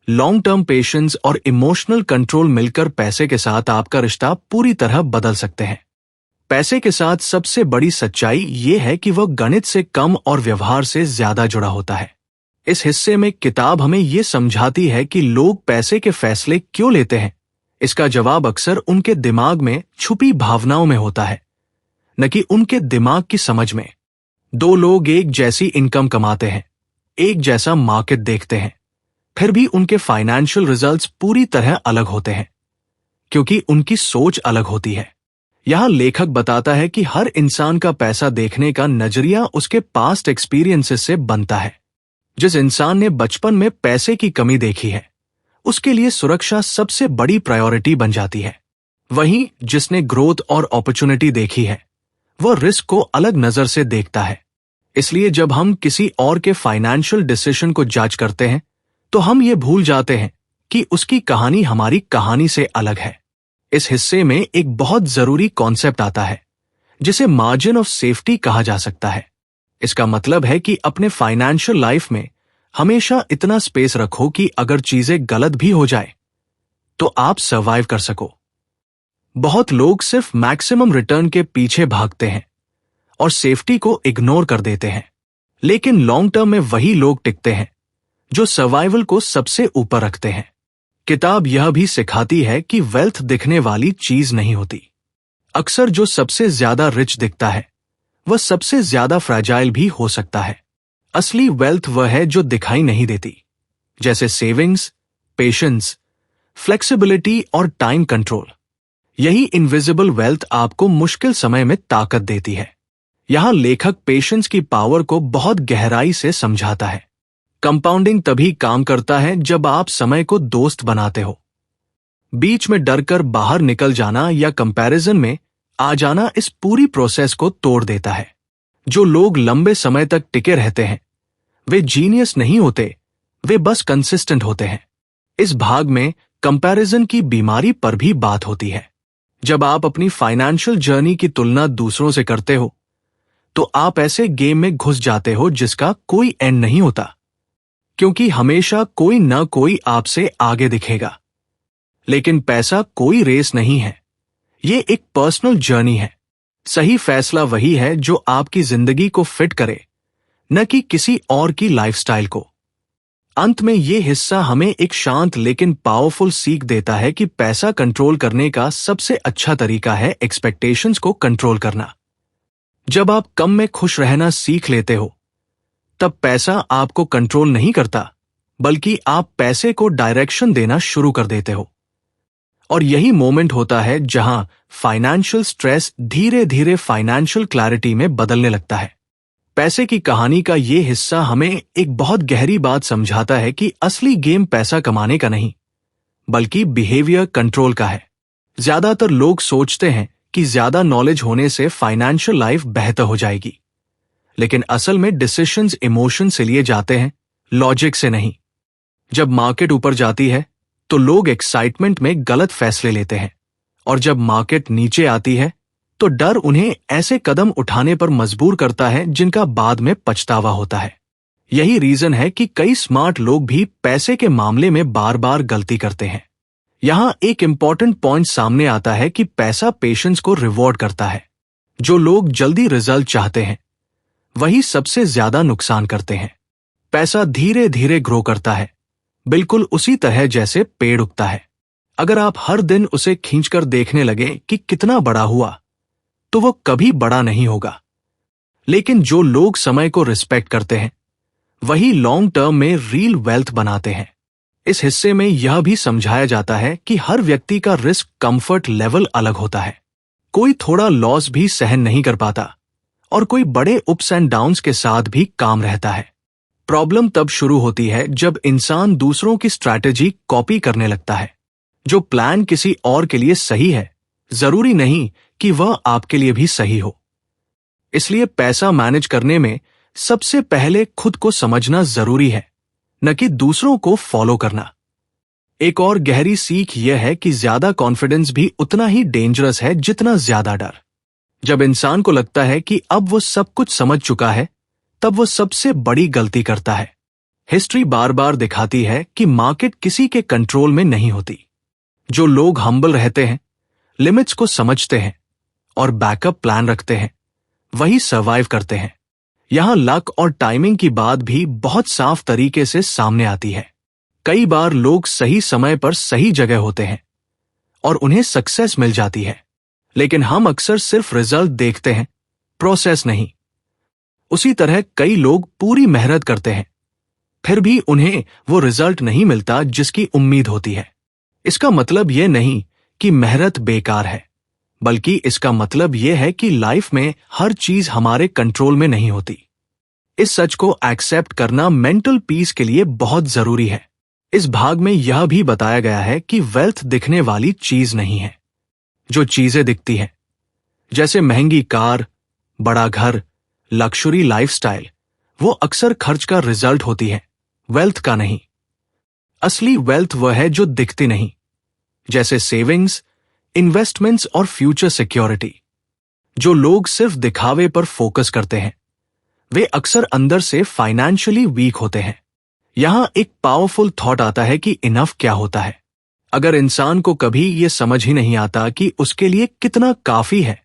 लॉन्ग टर्म पेशेंस और इमोशनल कंट्रोल मिलकर पैसे के साथ आपका रिश्ता पूरी तरह बदल सकते हैं। पैसे के साथ सबसे बड़ी सच्चाई यह है कि वह गणित से कम और व्यवहार से ज्यादा जुड़ा होता है। इस हिस्से में किताब हमें यह समझाती है कि लोग पैसे के फैसले क्यों लेते हैं। इसका जवाब अक्सर उनके दिमाग में छुपी भावनाओं में होता है, न कि उनके दिमाग की समझ में। दो लोग एक जैसी इनकम कमाते हैं, एक जैसा मार्केट देखते हैं, फिर भी उनके फाइनेंशियल रिजल्ट्स पूरी तरह अलग होते हैं, क्योंकि उनकी सोच अलग होती है। यहां लेखक बताता है कि हर इंसान का पैसा देखने का नजरिया उसके पास्ट एक्सपीरियंसेस से बनता है। जिस इंसान ने बचपन में पैसे की कमी देखी है उसके लिए सुरक्षा सबसे बड़ी प्रायोरिटी बन जाती है। वहीं जिसने ग्रोथ और अपॉर्चुनिटी देखी है वह रिस्क को अलग नजर से देखता है। इसलिए जब हम किसी और के फाइनेंशियल डिसीजन को जज करते हैं तो हम ये भूल जाते हैं कि उसकी कहानी हमारी कहानी से अलग है। इस हिस्से में एक बहुत जरूरी कॉन्सेप्ट आता है जिसे मार्जिन ऑफ सेफ्टी कहा जा सकता है। इसका मतलब है कि अपने फाइनेंशियल लाइफ में हमेशा इतना स्पेस रखो कि अगर चीजें गलत भी हो जाए तो आप सर्वाइव कर सको। बहुत लोग सिर्फ मैक्सिमम रिटर्न के पीछे भागते हैं और सेफ्टी को इग्नोर कर देते हैं, लेकिन लॉन्ग टर्म में वही लोग टिकते हैं जो सर्वाइवल को सबसे ऊपर रखते हैं। किताब यह भी सिखाती है कि वेल्थ दिखने वाली चीज नहीं होती। अक्सर जो सबसे ज्यादा रिच दिखता है वह सबसे ज्यादा फ्रैजाइल भी हो सकता है। असली वेल्थ वह है जो दिखाई नहीं देती, जैसे सेविंग्स, पेशेंस, फ्लेक्सिबिलिटी और टाइम कंट्रोल। यही इनविजिबल वेल्थ आपको मुश्किल समय में ताकत देती है। यहां लेखक पेशेंस की पावर को बहुत गहराई से समझाता है। कंपाउंडिंग तभी काम करता है जब आप समय को दोस्त बनाते हो। बीच में डरकर बाहर निकल जाना या कंपैरिजन में आ जाना इस पूरी प्रोसेस को तोड़ देता है। जो लोग लंबे समय तक टिके रहते हैं वे जीनियस नहीं होते, वे बस कंसिस्टेंट होते हैं। इस भाग में कंपैरिजन की बीमारी पर भी बात होती है। जब आप अपनी फाइनेंशियल जर्नी की तुलना दूसरों से करते हो तो आप ऐसे गेम में घुस जाते हो जिसका कोई एंड नहीं होता, क्योंकि हमेशा कोई न कोई आपसे आगे दिखेगा। लेकिन पैसा कोई रेस नहीं है, ये एक पर्सनल जर्नी है। सही फैसला वही है जो आपकी जिंदगी को फिट करे, न कि किसी और की लाइफस्टाइल को। अंत में ये हिस्सा हमें एक शांत लेकिन पावरफुल सीख देता है कि पैसा कंट्रोल करने का सबसे अच्छा तरीका है एक्सपेक्टेशंस को कंट्रोल करना। जब आप कम में खुश रहना सीख लेते हो तब पैसा आपको कंट्रोल नहीं करता, बल्कि आप पैसे को डायरेक्शन देना शुरू कर देते हो। और यही मोमेंट होता है जहां फाइनेंशियल स्ट्रेस धीरे धीरे फाइनेंशियल क्लैरिटी में बदलने लगता है। पैसे की कहानी का ये हिस्सा हमें एक बहुत गहरी बात समझाता है कि असली गेम पैसा कमाने का नहीं, बल्कि बिहेवियर कंट्रोल का है। ज्यादातर लोग सोचते हैं कि ज्यादा नॉलेज होने से फाइनेंशियल लाइफ बेहतर हो जाएगी, लेकिन असल में डिसीजंस इमोशन से लिए जाते हैं, लॉजिक से नहीं। जब मार्केट ऊपर जाती है तो लोग एक्साइटमेंट में गलत फैसले लेते हैं, और जब मार्केट नीचे आती है तो डर उन्हें ऐसे कदम उठाने पर मजबूर करता है जिनका बाद में पछतावा होता है। यही रीजन है कि कई स्मार्ट लोग भी पैसे के मामले में बार बार गलती करते हैं। यहां एक इंपॉर्टेंट पॉइंट सामने आता है कि पैसा पेशेंस को रिवॉर्ड करता है। जो लोग जल्दी रिजल्ट चाहते हैं वही सबसे ज्यादा नुकसान करते हैं। पैसा धीरे धीरे ग्रो करता है, बिल्कुल उसी तरह जैसे पेड़ उगता है। अगर आप हर दिन उसे खींचकर देखने लगे कि कितना बड़ा हुआ, तो वो कभी बड़ा नहीं होगा। लेकिन जो लोग समय को रिस्पेक्ट करते हैं वही लॉन्ग टर्म में रियल वेल्थ बनाते हैं। इस हिस्से में यह भी समझाया जाता है कि हर व्यक्ति का रिस्क कंफर्ट लेवल अलग होता है। कोई थोड़ा लॉस भी सहन नहीं कर पाता और कोई बड़े अप्स एंड डाउन्स के साथ भी काम रहता है। प्रॉब्लम तब शुरू होती है जब इंसान दूसरों की स्ट्रैटेजी कॉपी करने लगता है। जो प्लान किसी और के लिए सही है, जरूरी नहीं कि वह आपके लिए भी सही हो। इसलिए पैसा मैनेज करने में सबसे पहले खुद को समझना जरूरी है, न कि दूसरों को फॉलो करना। एक और गहरी सीख यह है कि ज्यादा कॉन्फिडेंस भी उतना ही डेंजरस है जितना ज्यादा डर। जब इंसान को लगता है कि अब वो सब कुछ समझ चुका है, तब वो सबसे बड़ी गलती करता है। हिस्ट्री बार बार दिखाती है कि मार्केट किसी के कंट्रोल में नहीं होती। जो लोग हम्बल रहते हैं, लिमिट्स को समझते हैं और बैकअप प्लान रखते हैं, वही सर्वाइव करते हैं। यहां लक और टाइमिंग की बात भी बहुत साफ तरीके से सामने आती है। कई बार लोग सही समय पर सही जगह होते हैं और उन्हें सक्सेस मिल जाती है, लेकिन हम अक्सर सिर्फ रिजल्ट देखते हैं, प्रोसेस नहीं। उसी तरह कई लोग पूरी मेहनत करते हैं, फिर भी उन्हें वो रिजल्ट नहीं मिलता जिसकी उम्मीद होती है। इसका मतलब यह नहीं कि मेहनत बेकार है, बल्कि इसका मतलब यह है कि लाइफ में हर चीज हमारे कंट्रोल में नहीं होती। इस सच को एक्सेप्ट करना मेंटल पीस के लिए बहुत जरूरी है। इस भाग में यह भी बताया गया है कि वेल्थ दिखने वाली चीज नहीं है। जो चीजें दिखती हैं, जैसे महंगी कार, बड़ा घर, लक्सुरी लाइफस्टाइल, वो अक्सर खर्च का रिजल्ट होती है, वेल्थ का नहीं। असली वेल्थ वह है जो दिखती नहीं, जैसे सेविंग्स, इन्वेस्टमेंट्स और फ्यूचर सिक्योरिटी। जो लोग सिर्फ दिखावे पर फोकस करते हैं, वे अक्सर अंदर से फाइनेंशियली वीक होते हैं। यहां एक पावरफुल थॉट आता है कि इनफ क्या होता है। अगर इंसान को कभी यह समझ ही नहीं आता कि उसके लिए कितना काफी है,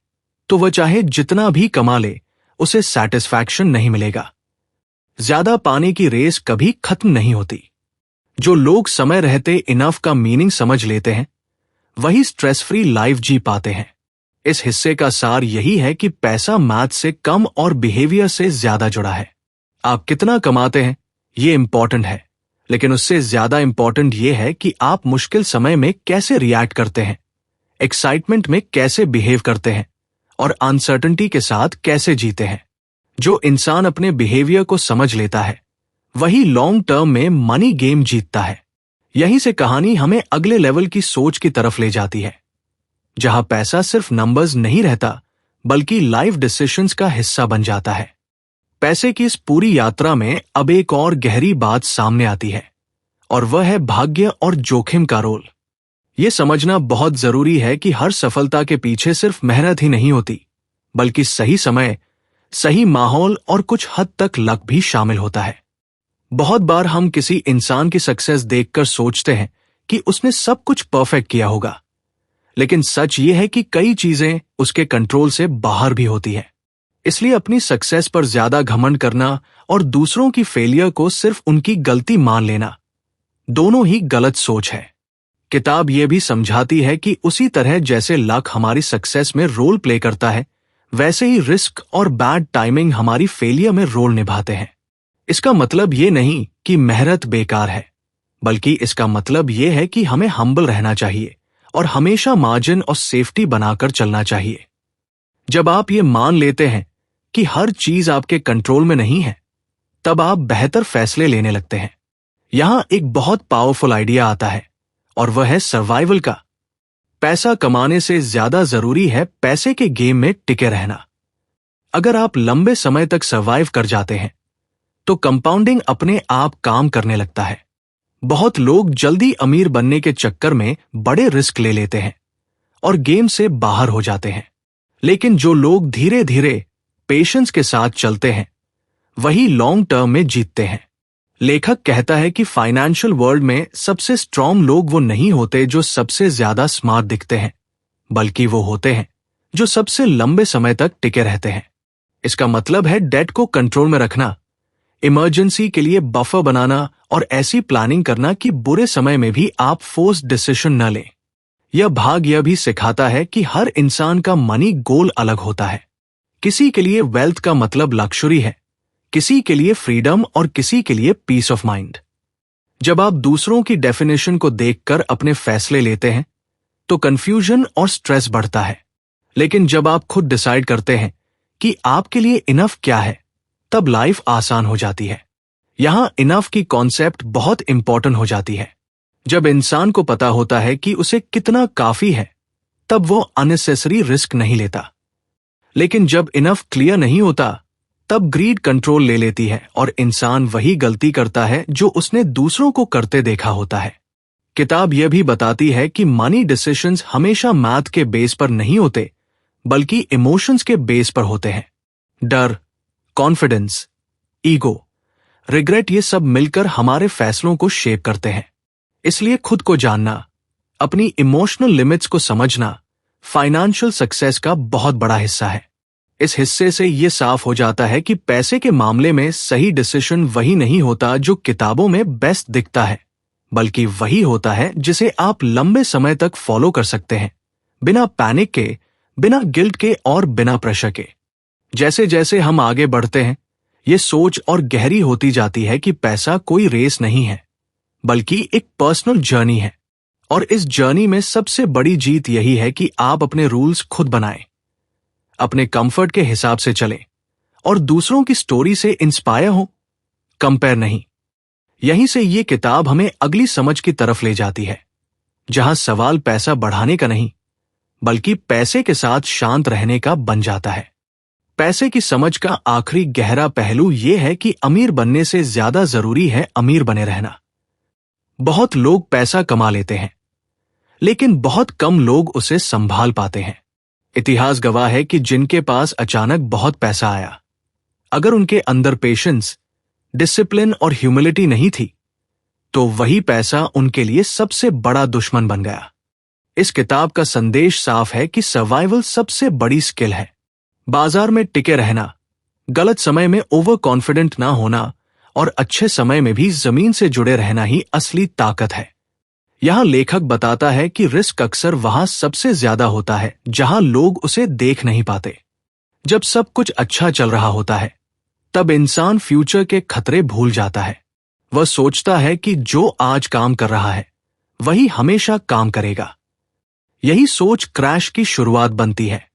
तो वह चाहे जितना भी कमा ले, उसे सैटिस्फैक्शन नहीं मिलेगा। ज्यादा पाने की रेस कभी खत्म नहीं होती। जो लोग समय रहते इनफ का मीनिंग समझ लेते हैं, वही स्ट्रेस फ्री लाइफ जी पाते हैं। इस हिस्से का सार यही है कि पैसा मैथ से कम और बिहेवियर से ज्यादा जुड़ा है। आप कितना कमाते हैं ये इंपॉर्टेंट है, लेकिन उससे ज्यादा इंपॉर्टेंट ये है कि आप मुश्किल समय में कैसे रिएक्ट करते हैं, एक्साइटमेंट में कैसे बिहेव करते हैं और अनसर्टेनिटी के साथ कैसे जीते हैं। जो इंसान अपने बिहेवियर को समझ लेता है, वही लॉन्ग टर्म में मनी गेम जीतता है। यहीं से कहानी हमें अगले लेवल की सोच की तरफ ले जाती है, जहां पैसा सिर्फ नंबर्स नहीं रहता, बल्कि लाइफ डिसीजंस का हिस्सा बन जाता है। पैसे की इस पूरी यात्रा में अब एक और गहरी बात सामने आती है, और वह है भाग्य और जोखिम का रोल। यह समझना बहुत जरूरी है कि हर सफलता के पीछे सिर्फ मेहनत ही नहीं होती, बल्कि सही समय, सही माहौल और कुछ हद तक लक भी शामिल होता है। बहुत बार हम किसी इंसान की सक्सेस देखकर सोचते हैं कि उसने सब कुछ परफेक्ट किया होगा, लेकिन सच ये है कि कई चीजें उसके कंट्रोल से बाहर भी होती है। इसलिए अपनी सक्सेस पर ज्यादा घमंड करना और दूसरों की फेलियर को सिर्फ उनकी गलती मान लेना, दोनों ही गलत सोच है। किताब यह भी समझाती है कि उसी तरह जैसे लक हमारी सक्सेस में रोल प्ले करता है, वैसे ही रिस्क और बैड टाइमिंग हमारी फेलियर में रोल निभाते हैं। इसका मतलब ये नहीं कि मेहनत बेकार है, बल्कि इसका मतलब ये है कि हमें हम्बल रहना चाहिए और हमेशा मार्जिन और सेफ्टी बनाकर चलना चाहिए। जब आप ये मान लेते हैं कि हर चीज आपके कंट्रोल में नहीं है, तब आप बेहतर फैसले लेने लगते हैं। यहां एक बहुत पावरफुल आइडिया आता है और वह है सर्वाइवल का। पैसा कमाने से ज्यादा जरूरी है पैसे के गेम में टिके रहना। अगर आप लंबे समय तक सर्वाइव कर जाते हैं तो कंपाउंडिंग अपने आप काम करने लगता है। बहुत लोग जल्दी अमीर बनने के चक्कर में बड़े रिस्क ले लेते हैं और गेम से बाहर हो जाते हैं, लेकिन जो लोग धीरे धीरे पेशेंस के साथ चलते हैं वही लॉन्ग टर्म में जीतते हैं। लेखक कहता है कि फाइनेंशियल वर्ल्ड में सबसे स्ट्रांग लोग वो नहीं होते जो सबसे ज्यादा स्मार्ट दिखते हैं, बल्कि वो होते हैं जो सबसे लंबे समय तक टिके रहते हैं। इसका मतलब है डेट को कंट्रोल में रखना, इमरजेंसी के लिए बफर बनाना और ऐसी प्लानिंग करना कि बुरे समय में भी आप फोर्स डिसीजन न लें। यह भाग यह भी सिखाता है कि हर इंसान का मनी गोल अलग होता है। किसी के लिए वेल्थ का मतलब लग्जरी है, किसी के लिए फ्रीडम और किसी के लिए पीस ऑफ माइंड। जब आप दूसरों की डेफिनेशन को देखकर अपने फैसले लेते हैं तो कंफ्यूजन और स्ट्रेस बढ़ता है, लेकिन जब आप खुद डिसाइड करते हैं कि आपके लिए इनफ क्या है, तब लाइफ आसान हो जाती है। यहां इनफ की कॉन्सेप्ट बहुत इंपॉर्टेंट हो जाती है। जब इंसान को पता होता है कि उसे कितना काफी है, तब वो अननेसेसरी रिस्क नहीं लेता। लेकिन जब इनफ क्लियर नहीं होता, तब ग्रीड कंट्रोल ले लेती है और इंसान वही गलती करता है जो उसने दूसरों को करते देखा होता है। किताब यह भी बताती है कि मनी डिसीजंस हमेशा मैथ के बेस पर नहीं होते, बल्कि इमोशंस के बेस पर होते हैं। डर, कॉन्फिडेंस, ईगो, रिग्रेट, ये सब मिलकर हमारे फैसलों को शेप करते हैं। इसलिए खुद को जानना, अपनी इमोशनल लिमिट्स को समझना फाइनेंशियल सक्सेस का बहुत बड़ा हिस्सा है। इस हिस्से से यह साफ हो जाता है कि पैसे के मामले में सही डिसीजन वही नहीं होता जो किताबों में बेस्ट दिखता है, बल्कि वही होता है जिसे आप लंबे समय तक फॉलो कर सकते हैं, बिना पैनिक के, बिना गिल्ट के और बिना प्रेशर के। जैसे जैसे हम आगे बढ़ते हैं, ये सोच और गहरी होती जाती है कि पैसा कोई रेस नहीं है, बल्कि एक पर्सनल जर्नी है। और इस जर्नी में सबसे बड़ी जीत यही है कि आप अपने रूल्स खुद बनाएं, अपने कंफर्ट के हिसाब से चलें और दूसरों की स्टोरी से इंस्पायर हो, कंपेयर नहीं। यहीं से ये किताब हमें अगली समझ की तरफ ले जाती है, जहां सवाल पैसा बढ़ाने का नहीं, बल्कि पैसे के साथ शांत रहने का बन जाता है। पैसे की समझ का आखिरी गहरा पहलू यह है कि अमीर बनने से ज्यादा जरूरी है अमीर बने रहना। बहुत लोग पैसा कमा लेते हैं, लेकिन बहुत कम लोग उसे संभाल पाते हैं। इतिहास गवाह है कि जिनके पास अचानक बहुत पैसा आया, अगर उनके अंदर पेशेंस, डिसिप्लिन और ह्यूमिलिटी नहीं थी, तो वही पैसा उनके लिए सबसे बड़ा दुश्मन बन गया। इस किताब का संदेश साफ है कि सर्वाइवल सबसे बड़ी स्किल है। बाजार में टिके रहना, गलत समय में ओवर कॉन्फिडेंट ना होना और अच्छे समय में भी जमीन से जुड़े रहना ही असली ताकत है। यहां लेखक बताता है कि रिस्क अक्सर वहां सबसे ज्यादा होता है जहां लोग उसे देख नहीं पाते। जब सब कुछ अच्छा चल रहा होता है, तब इंसान फ्यूचर के खतरे भूल जाता है। वह सोचता है कि जो आज काम कर रहा है वही हमेशा काम करेगा। यही सोच क्रैश की शुरुआत बनती है।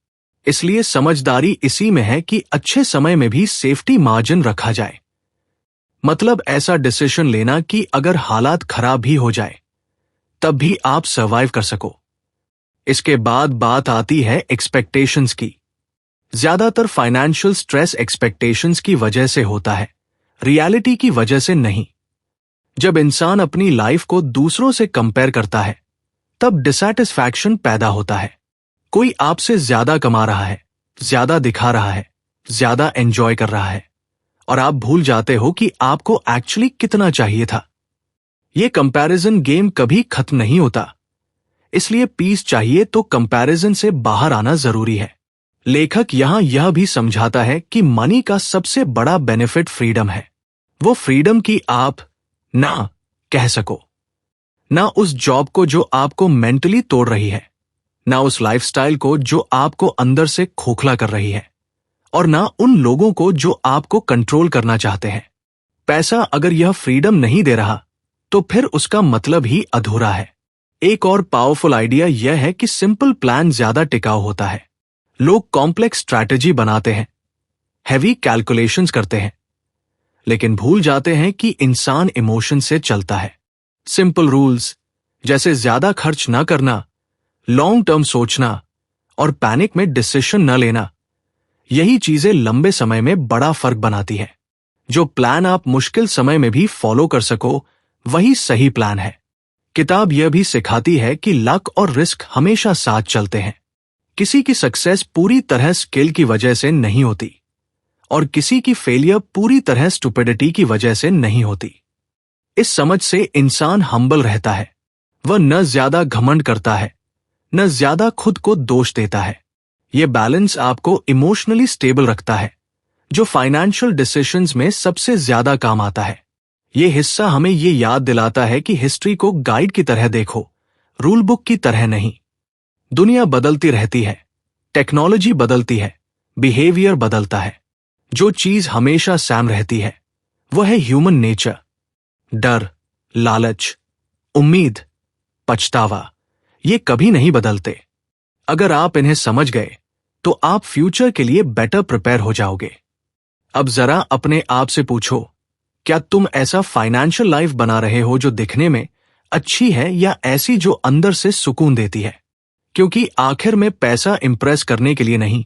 इसलिए समझदारी इसी में है कि अच्छे समय में भी सेफ्टी मार्जिन रखा जाए। मतलब ऐसा डिसीजन लेना कि अगर हालात खराब भी हो जाए, तब भी आप सर्वाइव कर सको। इसके बाद बात आती है एक्सपेक्टेशंस की। ज्यादातर फाइनेंशियल स्ट्रेस एक्सपेक्टेशंस की वजह से होता है, रियलिटी की वजह से नहीं। जब इंसान अपनी लाइफ को दूसरों से कंपेयर करता है, तब डिसैटिस्फैक्शन पैदा होता है। कोई आपसे ज्यादा कमा रहा है, ज्यादा दिखा रहा है, ज्यादा एंजॉय कर रहा है, और आप भूल जाते हो कि आपको एक्चुअली कितना चाहिए था। यह कंपैरिजन गेम कभी खत्म नहीं होता। इसलिए पीस चाहिए तो कंपैरिजन से बाहर आना जरूरी है। लेखक यहां यह भी समझाता है कि मनी का सबसे बड़ा बेनिफिट फ्रीडम है। वो फ्रीडम की आप ना कह सको, ना उस जॉब को जो आपको मेंटली तोड़ रही है, ना उस लाइफस्टाइल को जो आपको अंदर से खोखला कर रही है, और ना उन लोगों को जो आपको कंट्रोल करना चाहते हैं। पैसा अगर यह फ्रीडम नहीं दे रहा तो फिर उसका मतलब ही अधूरा है। एक और पावरफुल आइडिया यह है कि सिंपल प्लान ज्यादा टिकाऊ होता है। लोग कॉम्प्लेक्स स्ट्रैटेजी बनाते हैं, हैवी कैलकुलेशंस करते हैं, लेकिन भूल जाते हैं कि इंसान इमोशन से चलता है। सिंपल रूल्स जैसे ज्यादा खर्च न करना, लॉन्ग टर्म सोचना और पैनिक में डिसीजन न लेना, यही चीजें लंबे समय में बड़ा फर्क बनाती हैं। जो प्लान आप मुश्किल समय में भी फॉलो कर सको, वही सही प्लान है। किताब यह भी सिखाती है कि लक और रिस्क हमेशा साथ चलते हैं। किसी की सक्सेस पूरी तरह स्किल की वजह से नहीं होती और किसी की फेलियर पूरी तरह स्टुपिडिटी की वजह से नहीं होती। इस समझ से इंसान हम्बल रहता है। वह न ज्यादा घमंड करता है, न ज्यादा खुद को दोष देता है। यह बैलेंस आपको इमोशनली स्टेबल रखता है, जो फाइनेंशियल डिसीजंस में सबसे ज्यादा काम आता है। यह हिस्सा हमें यह याद दिलाता है कि हिस्ट्री को गाइड की तरह देखो, रूल बुक की तरह नहीं। दुनिया बदलती रहती है, टेक्नोलॉजी बदलती है, बिहेवियर बदलता है। जो चीज हमेशा सेम रहती है वह है ह्यूमन नेचर। डर, लालच, उम्मीद, पछतावा, ये कभी नहीं बदलते। अगर आप इन्हें समझ गए तो आप फ्यूचर के लिए बेटर प्रिपेयर हो जाओगे। अब जरा अपने आप से पूछो, क्या तुम ऐसा फाइनेंशियल लाइफ बना रहे हो जो दिखने में अच्छी है या ऐसी जो अंदर से सुकून देती है? क्योंकि आखिर में पैसा इंप्रेस करने के लिए नहीं,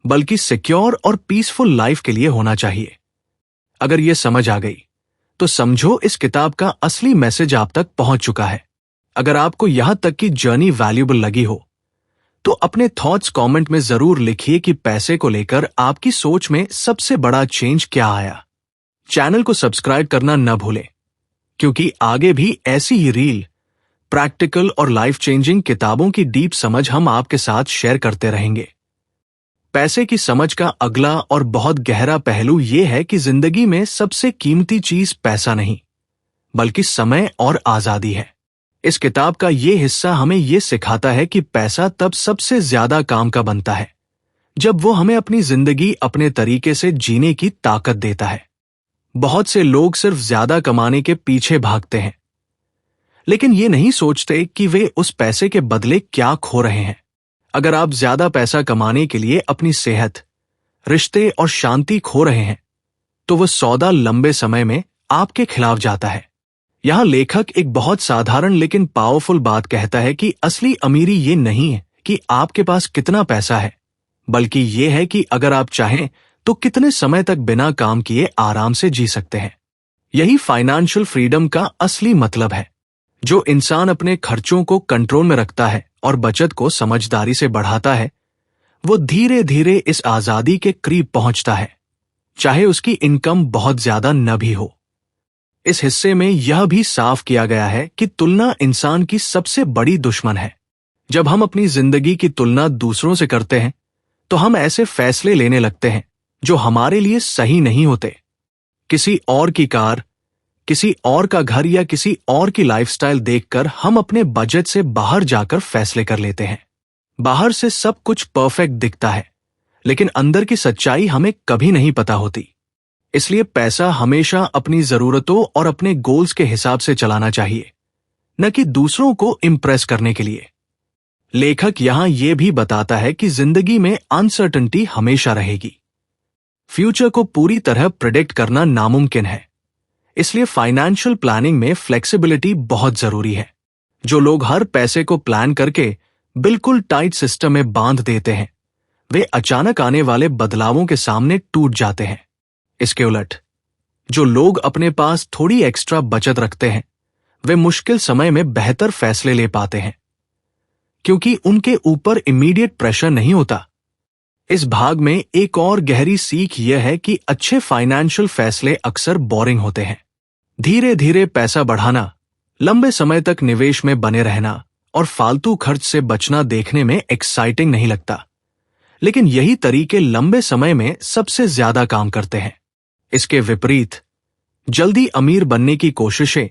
बल्कि सिक्योर और पीसफुल लाइफ के लिए होना चाहिए। अगर यह समझ आ गई तो समझो इस किताब का असली मैसेज आप तक पहुंच चुका है। अगर आपको यहां तक की जर्नी वैल्यूएबल लगी हो तो अपने थॉट्स कमेंट में जरूर लिखिए कि पैसे को लेकर आपकी सोच में सबसे बड़ा चेंज क्या आया। चैनल को सब्सक्राइब करना न भूलें, क्योंकि आगे भी ऐसी ही रील, प्रैक्टिकल और लाइफ चेंजिंग किताबों की डीप समझ हम आपके साथ शेयर करते रहेंगे। पैसे की समझ का अगला और बहुत गहरा पहलू यह है कि जिंदगी में सबसे कीमती चीज पैसा नहीं, बल्कि समय और आजादी है। इस किताब का यह हिस्सा हमें यह सिखाता है कि पैसा तब सबसे ज्यादा काम का बनता है जब वो हमें अपनी जिंदगी अपने तरीके से जीने की ताकत देता है। बहुत से लोग सिर्फ ज्यादा कमाने के पीछे भागते हैं, लेकिन ये नहीं सोचते कि वे उस पैसे के बदले क्या खो रहे हैं। अगर आप ज्यादा पैसा कमाने के लिए अपनी सेहत, रिश्ते और शांति खो रहे हैं, तो वह सौदा लंबे समय में आपके खिलाफ जाता है। यहां लेखक एक बहुत साधारण लेकिन पावरफुल बात कहता है कि असली अमीरी ये नहीं है कि आपके पास कितना पैसा है, बल्कि ये है कि अगर आप चाहें तो कितने समय तक बिना काम किए आराम से जी सकते हैं। यही फाइनेंशियल फ्रीडम का असली मतलब है। जो इंसान अपने खर्चों को कंट्रोल में रखता है और बचत को समझदारी से बढ़ाता है, वो धीरे धीरे इस आजादी के करीब पहुंचता है, चाहे उसकी इनकम बहुत ज्यादा न भी हो। इस हिस्से में यह भी साफ किया गया है कि तुलना इंसान की सबसे बड़ी दुश्मन है। जब हम अपनी जिंदगी की तुलना दूसरों से करते हैं तो हम ऐसे फैसले लेने लगते हैं जो हमारे लिए सही नहीं होते। किसी और की कार, किसी और का घर या किसी और की लाइफस्टाइल देखकर हम अपने बजट से बाहर जाकर फैसले कर लेते हैं। बाहर से सब कुछ परफेक्ट दिखता है, लेकिन अंदर की सच्चाई हमें कभी नहीं पता होती। इसलिए पैसा हमेशा अपनी जरूरतों और अपने गोल्स के हिसाब से चलाना चाहिए, न कि दूसरों को इंप्रेस करने के लिए। लेखक यहां यह भी बताता है कि जिंदगी में अनसर्टेनिटी हमेशा रहेगी। फ्यूचर को पूरी तरह प्रेडिक्ट करना नामुमकिन है, इसलिए फाइनेंशियल प्लानिंग में फ्लेक्सिबिलिटी बहुत जरूरी है। जो लोग हर पैसे को प्लान करके बिल्कुल टाइट सिस्टम में बांध देते हैं, वे अचानक आने वाले बदलावों के सामने टूट जाते हैं। इसके उलट जो लोग अपने पास थोड़ी एक्स्ट्रा बचत रखते हैं, वे मुश्किल समय में बेहतर फैसले ले पाते हैं, क्योंकि उनके ऊपर इमीडिएट प्रेशर नहीं होता। इस भाग में एक और गहरी सीख यह है कि अच्छे फाइनेंशियल फैसले अक्सर बोरिंग होते हैं। धीरे धीरे पैसा बढ़ाना, लंबे समय तक निवेश में बने रहना और फालतू खर्च से बचना देखने में एक्साइटिंग नहीं लगता, लेकिन यही तरीके लंबे समय में सबसे ज्यादा काम करते हैं। इसके विपरीत जल्दी अमीर बनने की कोशिशें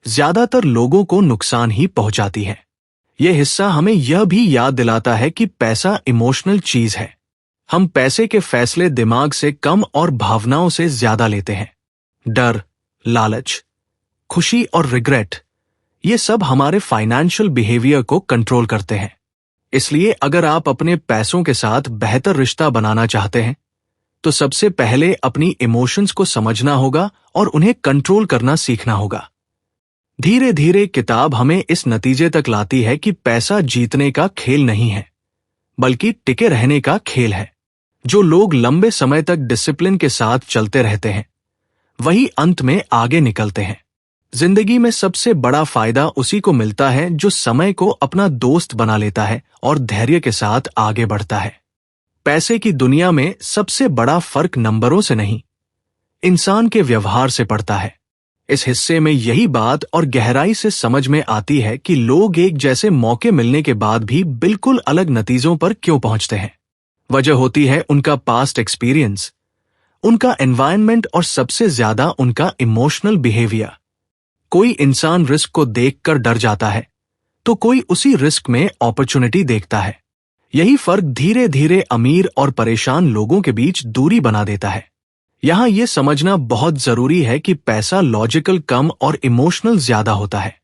ज्यादातर लोगों को नुकसान ही पहुंचाती हैं। यह हिस्सा हमें यह भी याद दिलाता है कि पैसा इमोशनल चीज है। हम पैसे के फैसले दिमाग से कम और भावनाओं से ज्यादा लेते हैं। डर, लालच, खुशी और रिग्रेट, ये सब हमारे फाइनेंशियल बिहेवियर को कंट्रोल करते हैं। इसलिए अगर आप अपने पैसों के साथ बेहतर रिश्ता बनाना चाहते हैं, तो सबसे पहले अपनी इमोशंस को समझना होगा और उन्हें कंट्रोल करना सीखना होगा। धीरे धीरे किताब हमें इस नतीजे तक लाती है कि पैसा जीतने का खेल नहीं है, बल्कि टिके रहने का खेल है। जो लोग लंबे समय तक डिसिप्लिन के साथ चलते रहते हैं, वही अंत में आगे निकलते हैं। जिंदगी में सबसे बड़ा फायदा उसी को मिलता है जो समय को अपना दोस्त बना लेता है और धैर्य के साथ आगे बढ़ता है। पैसे की दुनिया में सबसे बड़ा फर्क नंबरों से नहीं, इंसान के व्यवहार से पड़ता है। इस हिस्से में यही बात और गहराई से समझ में आती है कि लोग एक जैसे मौके मिलने के बाद भी बिल्कुल अलग नतीजों पर क्यों पहुंचते हैं। वजह होती है उनका पास्ट एक्सपीरियंस, उनका एनवायरनमेंट और सबसे ज्यादा उनका इमोशनल बिहेवियर। कोई इंसान रिस्क को देखकर डर जाता है, तो कोई उसी रिस्क में अपॉर्चुनिटी देखता है। यही फर्क धीरे धीरे अमीर और परेशान लोगों के बीच दूरी बना देता है। यहां यह समझना बहुत जरूरी है कि पैसा लॉजिकल कम और इमोशनल ज्यादा होता है।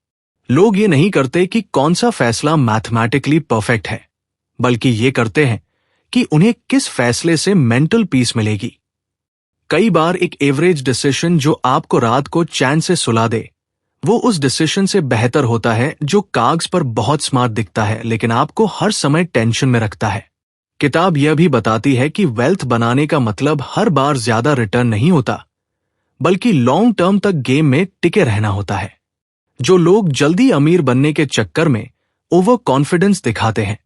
लोग ये नहीं करते कि कौन सा फैसला मैथमेटिकली परफेक्ट है, बल्कि ये करते हैं कि उन्हें किस फैसले से मेंटल पीस मिलेगी। कई बार एक एवरेज डिसीजन जो आपको रात को चैन से सुला दे, वो उस डिसीजन से बेहतर होता है जो कागज पर बहुत स्मार्ट दिखता है लेकिन आपको हर समय टेंशन में रखता है। किताब यह भी बताती है कि वेल्थ बनाने का मतलब हर बार ज्यादा रिटर्न नहीं होता, बल्कि लॉन्ग टर्म तक गेम में टिके रहना होता है। जो लोग जल्दी अमीर बनने के चक्कर में ओवर कॉन्फिडेंस दिखाते हैं,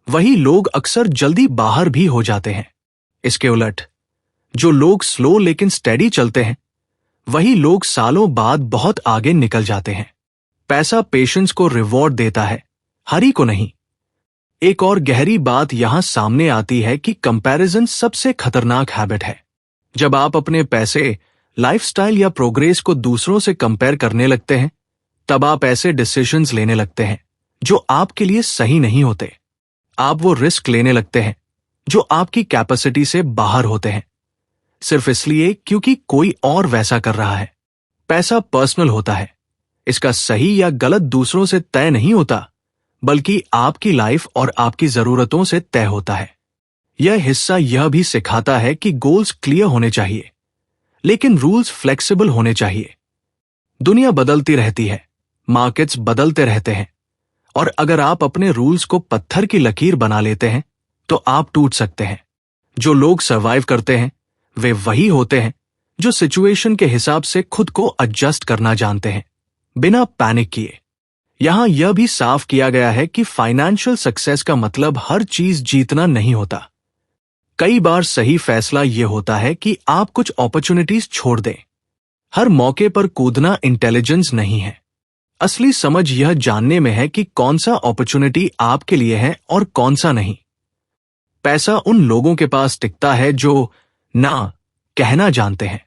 वही लोग अक्सर जल्दी बाहर भी हो जाते हैं। इसके उलट जो लोग स्लो लेकिन स्टेडी चलते हैं, वही लोग सालों बाद बहुत आगे निकल जाते हैं। पैसा पेशेंस को रिवॉर्ड देता है, हरी को नहीं। एक और गहरी बात यहां सामने आती है कि कंपैरिजन सबसे खतरनाक हैबिट है। जब आप अपने पैसे, लाइफस्टाइल या प्रोग्रेस को दूसरों से कंपेयर करने लगते हैं, तब आप ऐसे डिसीजंस लेने लगते हैं जो आपके लिए सही नहीं होते। आप वो रिस्क लेने लगते हैं जो आपकी कैपेसिटी से बाहर होते हैं, सिर्फ इसलिए क्योंकि कोई और वैसा कर रहा है। पैसा पर्सनल होता है, इसका सही या गलत दूसरों से तय नहीं होता, बल्कि आपकी लाइफ और आपकी जरूरतों से तय होता है। यह हिस्सा यह भी सिखाता है कि गोल्स क्लियर होने चाहिए, लेकिन रूल्स फ्लेक्सिबल होने चाहिए। दुनिया बदलती रहती है, मार्केट्स बदलते रहते हैं, और अगर आप अपने रूल्स को पत्थर की लकीर बना लेते हैं, तो आप टूट सकते हैं। जो लोग सर्वाइव करते हैं, वे वही होते हैं जो सिचुएशन के हिसाब से खुद को एडजस्ट करना जानते हैं, बिना पैनिक किए। यहां यह भी साफ किया गया है कि फाइनेंशियल सक्सेस का मतलब हर चीज जीतना नहीं होता। कई बार सही फैसला यह होता है कि आप कुछ अपॉर्चुनिटीज छोड़ दें। हर मौके पर कूदना इंटेलिजेंस नहीं है। असली समझ यह जानने में है कि कौन सा अपॉर्चुनिटी आपके लिए है और कौन सा नहीं। पैसा उन लोगों के पास टिकता है जो ना कहना जानते हैं।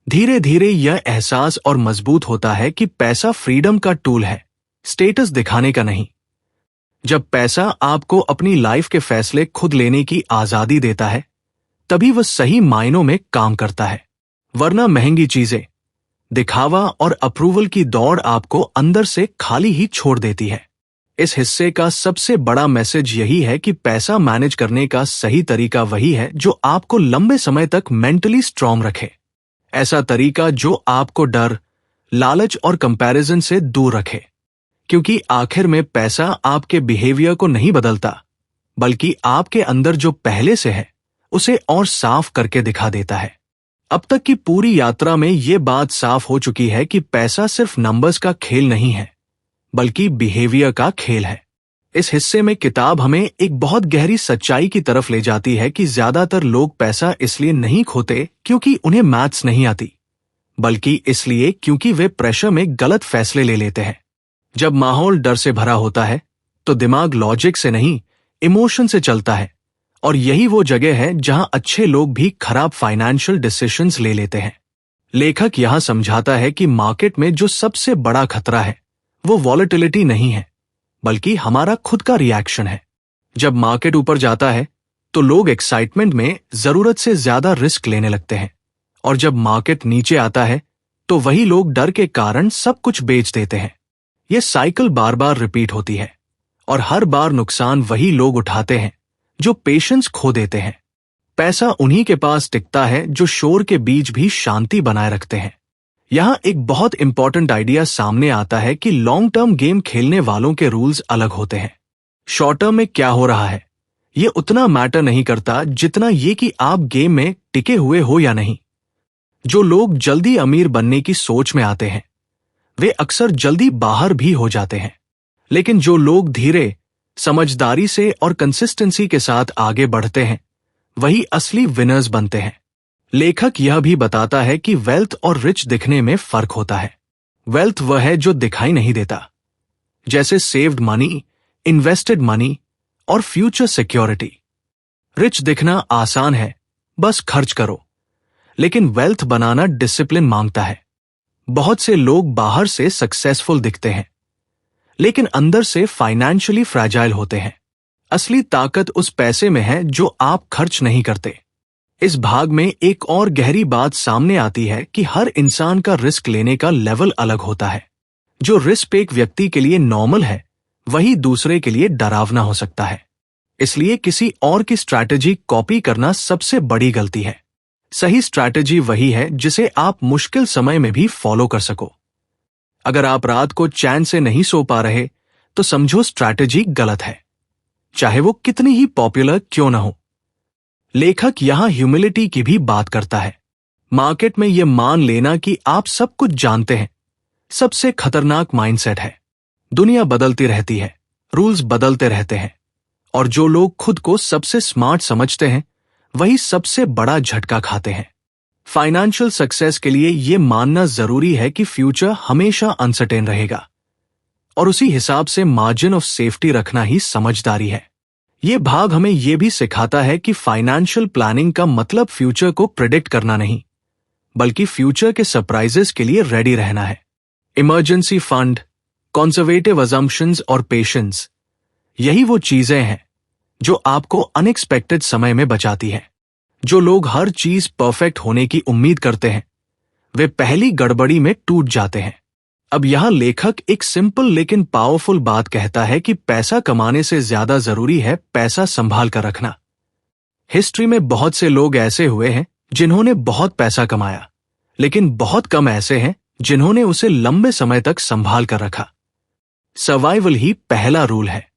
धीरे धीरे यह एहसास और मजबूत होता है कि पैसा फ्रीडम का टूल है, स्टेटस दिखाने का नहीं। जब पैसा आपको अपनी लाइफ के फैसले खुद लेने की आजादी देता है, तभी वह सही मायनों में काम करता है। वरना महंगी चीजें, दिखावा और अप्रूवल की दौड़ आपको अंदर से खाली ही छोड़ देती है। इस हिस्से का सबसे बड़ा मैसेज यही है कि पैसा मैनेज करने का सही तरीका वही है जो आपको लंबे समय तक मेंटली स्ट्रांग रखे। ऐसा तरीका जो आपको डर, लालच और कंपैरिजन से दूर रखे। क्योंकि आखिर में पैसा आपके बिहेवियर को नहीं बदलता, बल्कि आपके अंदर जो पहले से है उसे और साफ करके दिखा देता है। अब तक की पूरी यात्रा में ये बात साफ हो चुकी है कि पैसा सिर्फ नंबर्स का खेल नहीं है, बल्कि बिहेवियर का खेल है। इस हिस्से में किताब हमें एक बहुत गहरी सच्चाई की तरफ ले जाती है कि ज्यादातर लोग पैसा इसलिए नहीं खोते क्योंकि उन्हें मैथ्स नहीं आती, बल्कि इसलिए क्योंकि वे प्रेशर में गलत फैसले ले लेते हैं। जब माहौल डर से भरा होता है, तो दिमाग लॉजिक से नहीं, इमोशन से चलता है, और यही वो जगह है जहां अच्छे लोग भी खराब फाइनेंशियल डिसीजंस ले लेते हैं। लेखक यहां समझाता है कि मार्केट में जो सबसे बड़ा खतरा है, वो वॉलेटिलिटी नहीं है, बल्कि हमारा खुद का रिएक्शन है। जब मार्केट ऊपर जाता है, तो लोग एक्साइटमेंट में जरूरत से ज्यादा रिस्क लेने लगते हैं, और जब मार्केट नीचे आता है तो वही लोग डर के कारण सब कुछ बेच देते हैं। यह साइकिल बार बार रिपीट होती है और हर बार नुकसान वही लोग उठाते हैं जो पेशेंस खो देते हैं। पैसा उन्हीं के पास टिकता है जो शोर के बीच भी शांति बनाए रखते हैं। यहां एक बहुत इंपॉर्टेंट आइडिया सामने आता है कि लॉन्ग टर्म गेम खेलने वालों के रूल्स अलग होते हैं। शॉर्ट टर्म में क्या हो रहा है ये उतना मैटर नहीं करता जितना ये कि आप गेम में टिके हुए हो या नहीं। जो लोग जल्दी अमीर बनने की सोच में आते हैं वे अक्सर जल्दी बाहर भी हो जाते हैं, लेकिन जो लोग धीरे, समझदारी से और कंसिस्टेंसी के साथ आगे बढ़ते हैं वही असली विनर्स बनते हैं। लेखक यह भी बताता है कि वेल्थ और रिच दिखने में फर्क होता है। वेल्थ वह है जो दिखाई नहीं देता, जैसे सेव्ड मनी, इन्वेस्टेड मनी और फ्यूचर सिक्योरिटी। रिच दिखना आसान है, बस खर्च करो, लेकिन वेल्थ बनाना डिसिप्लिन मांगता है। बहुत से लोग बाहर से सक्सेसफुल दिखते हैं लेकिन अंदर से फाइनेंशियली फ्रैजाइल होते हैं। असली ताकत उस पैसे में है जो आप खर्च नहीं करते। इस भाग में एक और गहरी बात सामने आती है कि हर इंसान का रिस्क लेने का लेवल अलग होता है। जो रिस्क एक व्यक्ति के लिए नॉर्मल है वही दूसरे के लिए डरावना हो सकता है। इसलिए किसी और की स्ट्रैटेजी कॉपी करना सबसे बड़ी गलती है। सही स्ट्रैटेजी वही है जिसे आप मुश्किल समय में भी फॉलो कर सको। अगर आप रात को चैन से नहीं सो पा रहे तो समझो स्ट्रैटेजी गलत है, चाहे वो कितनी ही पॉपुलर क्यों न हो। लेखक यहां ह्यूमिलिटी की भी बात करता है। मार्केट में यह मान लेना कि आप सब कुछ जानते हैं सबसे खतरनाक माइंडसेट है। दुनिया बदलती रहती है, रूल्स बदलते रहते हैं, और जो लोग खुद को सबसे स्मार्ट समझते हैं वही सबसे बड़ा झटका खाते हैं। फाइनेंशियल सक्सेस के लिए यह मानना जरूरी है कि फ्यूचर हमेशा अनसर्टेन रहेगा और उसी हिसाब से मार्जिन ऑफ सेफ्टी रखना ही समझदारी है। यह भाग हमें यह भी सिखाता है कि फाइनेंशियल प्लानिंग का मतलब फ्यूचर को प्रिडिक्ट करना नहीं, बल्कि फ्यूचर के सरप्राइजेस के लिए रेडी रहना है। इमरजेंसी फंड, कंजर्वेटिव अजम्पशंस और पेशेंस, यही वो चीजें हैं जो आपको अनएक्सपेक्टेड समय में बचाती है। जो लोग हर चीज परफेक्ट होने की उम्मीद करते हैं वे पहली गड़बड़ी में टूट जाते हैं। अब यहां लेखक एक सिंपल लेकिन पावरफुल बात कहता है कि पैसा कमाने से ज्यादा जरूरी है पैसा संभाल कर रखना। हिस्ट्री में बहुत से लोग ऐसे हुए हैं जिन्होंने बहुत पैसा कमाया, लेकिन बहुत कम ऐसे हैं जिन्होंने उसे लंबे समय तक संभाल कर रखा। सर्वाइवल ही पहला रूल है।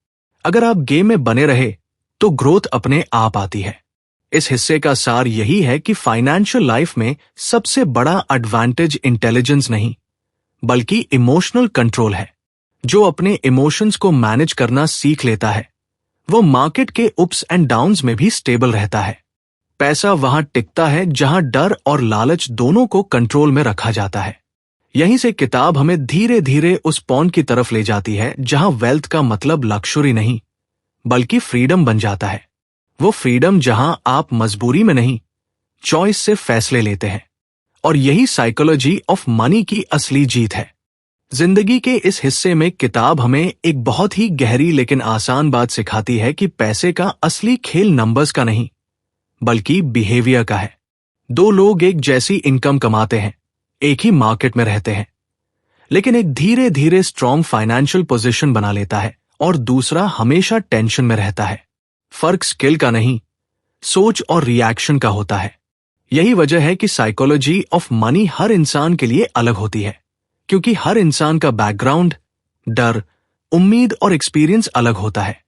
अगर आप गेम में बने रहे तो ग्रोथ अपने आप आती है। इस हिस्से का सार यही है कि फाइनेंशियल लाइफ में सबसे बड़ा एडवांटेज इंटेलिजेंस नहीं बल्कि इमोशनल कंट्रोल है। जो अपने इमोशंस को मैनेज करना सीख लेता है वो मार्केट के अप्स एंड डाउन्स में भी स्टेबल रहता है। पैसा वहां टिकता है जहां डर और लालच दोनों को कंट्रोल में रखा जाता है। यहीं से किताब हमें धीरे धीरे उस पॉइंट की तरफ ले जाती है जहां वेल्थ का मतलब लक्जरी नहीं बल्कि फ्रीडम बन जाता है। वो फ्रीडम जहां आप मजबूरी में नहीं, चॉइस से फैसले लेते हैं। और यही साइकोलॉजी ऑफ मनी की असली जीत है। जिंदगी के इस हिस्से में किताब हमें एक बहुत ही गहरी लेकिन आसान बात सिखाती है कि पैसे का असली खेल नंबर्स का नहीं बल्कि बिहेवियर का है। दो लोग एक जैसी इनकम कमाते हैं, एक ही मार्केट में रहते हैं, लेकिन एक धीरे धीरे स्ट्रॉन्ग फाइनेंशियल पोजीशन बना लेता है और दूसरा हमेशा टेंशन में रहता है। फर्क स्किल का नहीं, सोच और रिएक्शन का होता है। यही वजह है कि साइकोलॉजी ऑफ मनी हर इंसान के लिए अलग होती है, क्योंकि हर इंसान का बैकग्राउंड, डर, उम्मीद और एक्सपीरियंस अलग होता है।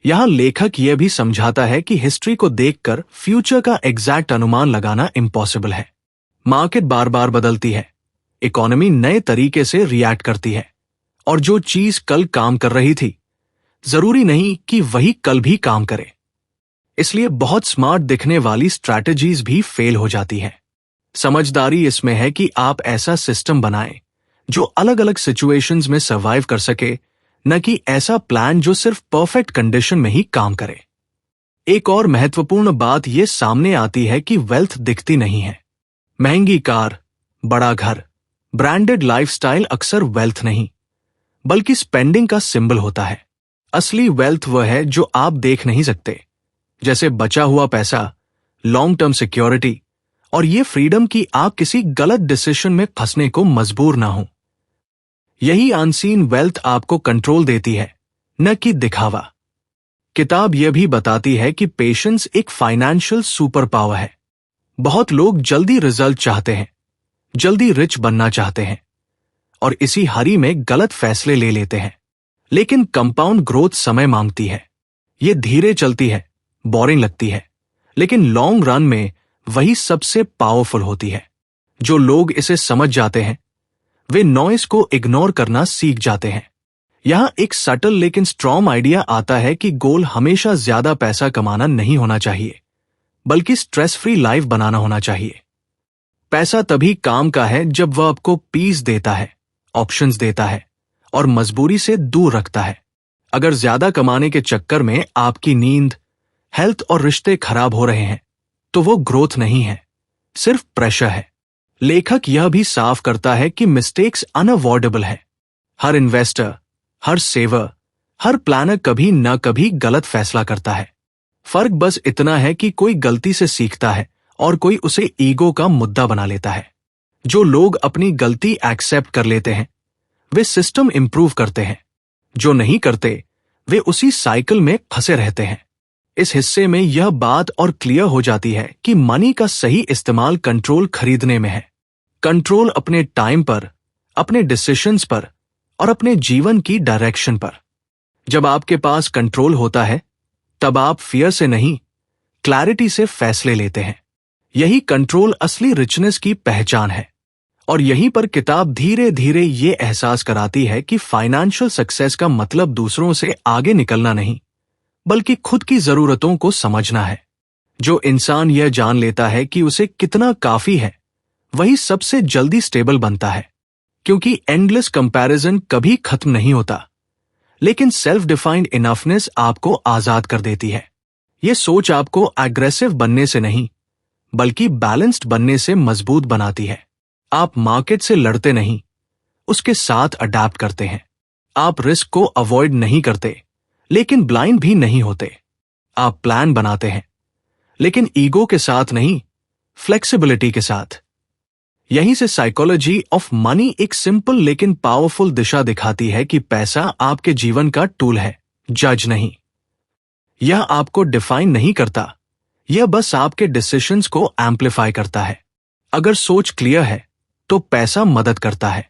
यहां लेखक यह भी समझाता है कि हिस्ट्री को देखकर फ्यूचर का एग्जैक्ट अनुमान लगाना इम्पॉसिबल है। मार्केट बार बार बदलती है, इकोनॉमी नए तरीके से रिएक्ट करती है, और जो चीज कल काम कर रही थी जरूरी नहीं कि वही कल भी काम करे। इसलिए बहुत स्मार्ट दिखने वाली स्ट्रैटेजीज भी फेल हो जाती है। समझदारी इसमें है कि आप ऐसा सिस्टम बनाएं जो अलग अलग सिचुएशंस में सर्वाइव कर सके, न कि ऐसा प्लान जो सिर्फ परफेक्ट कंडीशन में ही काम करे। एक और महत्वपूर्ण बात यह सामने आती है कि वेल्थ दिखती नहीं है। महंगी कार, बड़ा घर, ब्रांडेड लाइफस्टाइल अक्सर वेल्थ नहीं बल्कि स्पेंडिंग का सिंबल होता है। असली वेल्थ वह है जो आप देख नहीं सकते, जैसे बचा हुआ पैसा, लॉन्ग टर्म सिक्योरिटी और ये फ्रीडम कि आप किसी गलत डिसीजन में फंसने को मजबूर ना हो। यही अनसीन वेल्थ आपको कंट्रोल देती है, न कि दिखावा। किताब यह भी बताती है कि पेशेंस एक फाइनेंशियल सुपर पावर है। बहुत लोग जल्दी रिजल्ट चाहते हैं, जल्दी रिच बनना चाहते हैं और इसी हरी में गलत फैसले ले लेते हैं। लेकिन कंपाउंड ग्रोथ समय मांगती है। ये धीरे चलती है, बोरिंग लगती है, लेकिन लॉन्ग रन में वही सबसे पावरफुल होती है। जो लोग इसे समझ जाते हैं वे नॉइस को इग्नोर करना सीख जाते हैं। यहां एक सटल लेकिन स्ट्रॉन्ग आइडिया आता है कि गोल हमेशा ज्यादा पैसा कमाना नहीं होना चाहिए, बल्कि स्ट्रेस फ्री लाइफ बनाना होना चाहिए। पैसा तभी काम का है जब वह आपको पीस देता है, ऑप्शंस देता है और मजबूरी से दूर रखता है। अगर ज्यादा कमाने के चक्कर में आपकी नींद, हेल्थ और रिश्ते खराब हो रहे हैं तो वो ग्रोथ नहीं है, सिर्फ प्रेशर है। लेखक यह भी साफ करता है कि मिस्टेक्स अनअवॉइडेबल है। हर इन्वेस्टर, हर सेवर, हर प्लानर कभी न कभी गलत फैसला करता है। फर्क बस इतना है कि कोई गलती से सीखता है और कोई उसे ईगो का मुद्दा बना लेता है। जो लोग अपनी गलती एक्सेप्ट कर लेते हैं वे सिस्टम इंप्रूव करते हैं। जो नहीं करते वे उसी साइकिल में फंसे रहते हैं। इस हिस्से में यह बात और क्लियर हो जाती है कि मनी का सही इस्तेमाल कंट्रोल खरीदने में है। कंट्रोल अपने टाइम पर, अपने डिसीजंस पर और अपने जीवन की डायरेक्शन पर। जब आपके पास कंट्रोल होता है तब आप फियर से नहीं, क्लैरिटी से फैसले लेते हैं। यही कंट्रोल असली रिचनेस की पहचान है। और यहीं पर किताब धीरे धीरे ये एहसास कराती है कि फाइनेंशियल सक्सेस का मतलब दूसरों से आगे निकलना नहीं, बल्कि खुद की जरूरतों को समझना है। जो इंसान यह जान लेता है कि उसे कितना काफी है, वही सबसे जल्दी स्टेबल बनता है। क्योंकि एंडलेस कंपैरिजन कभी खत्म नहीं होता, लेकिन सेल्फ डिफाइंड इनफनेस आपको आजाद कर देती है। यह सोच आपको एग्रेसिव बनने से नहीं, बल्कि बैलेंस्ड बनने से मजबूत बनाती है। आप मार्केट से लड़ते नहीं, उसके साथ अडैप्ट करते हैं। आप रिस्क को अवॉइड नहीं करते, लेकिन ब्लाइंड भी नहीं होते। आप प्लान बनाते हैं, लेकिन ईगो के साथ नहीं, फ्लेक्सिबिलिटी के साथ। यहीं से साइकोलॉजी ऑफ मनी एक सिंपल लेकिन पावरफुल दिशा दिखाती है कि पैसा आपके जीवन का टूल है, जज नहीं। यह आपको डिफाइन नहीं करता, यह बस आपके डिसीजंस को एम्पलीफाई करता है। अगर सोच क्लियर है तो पैसा मदद करता है।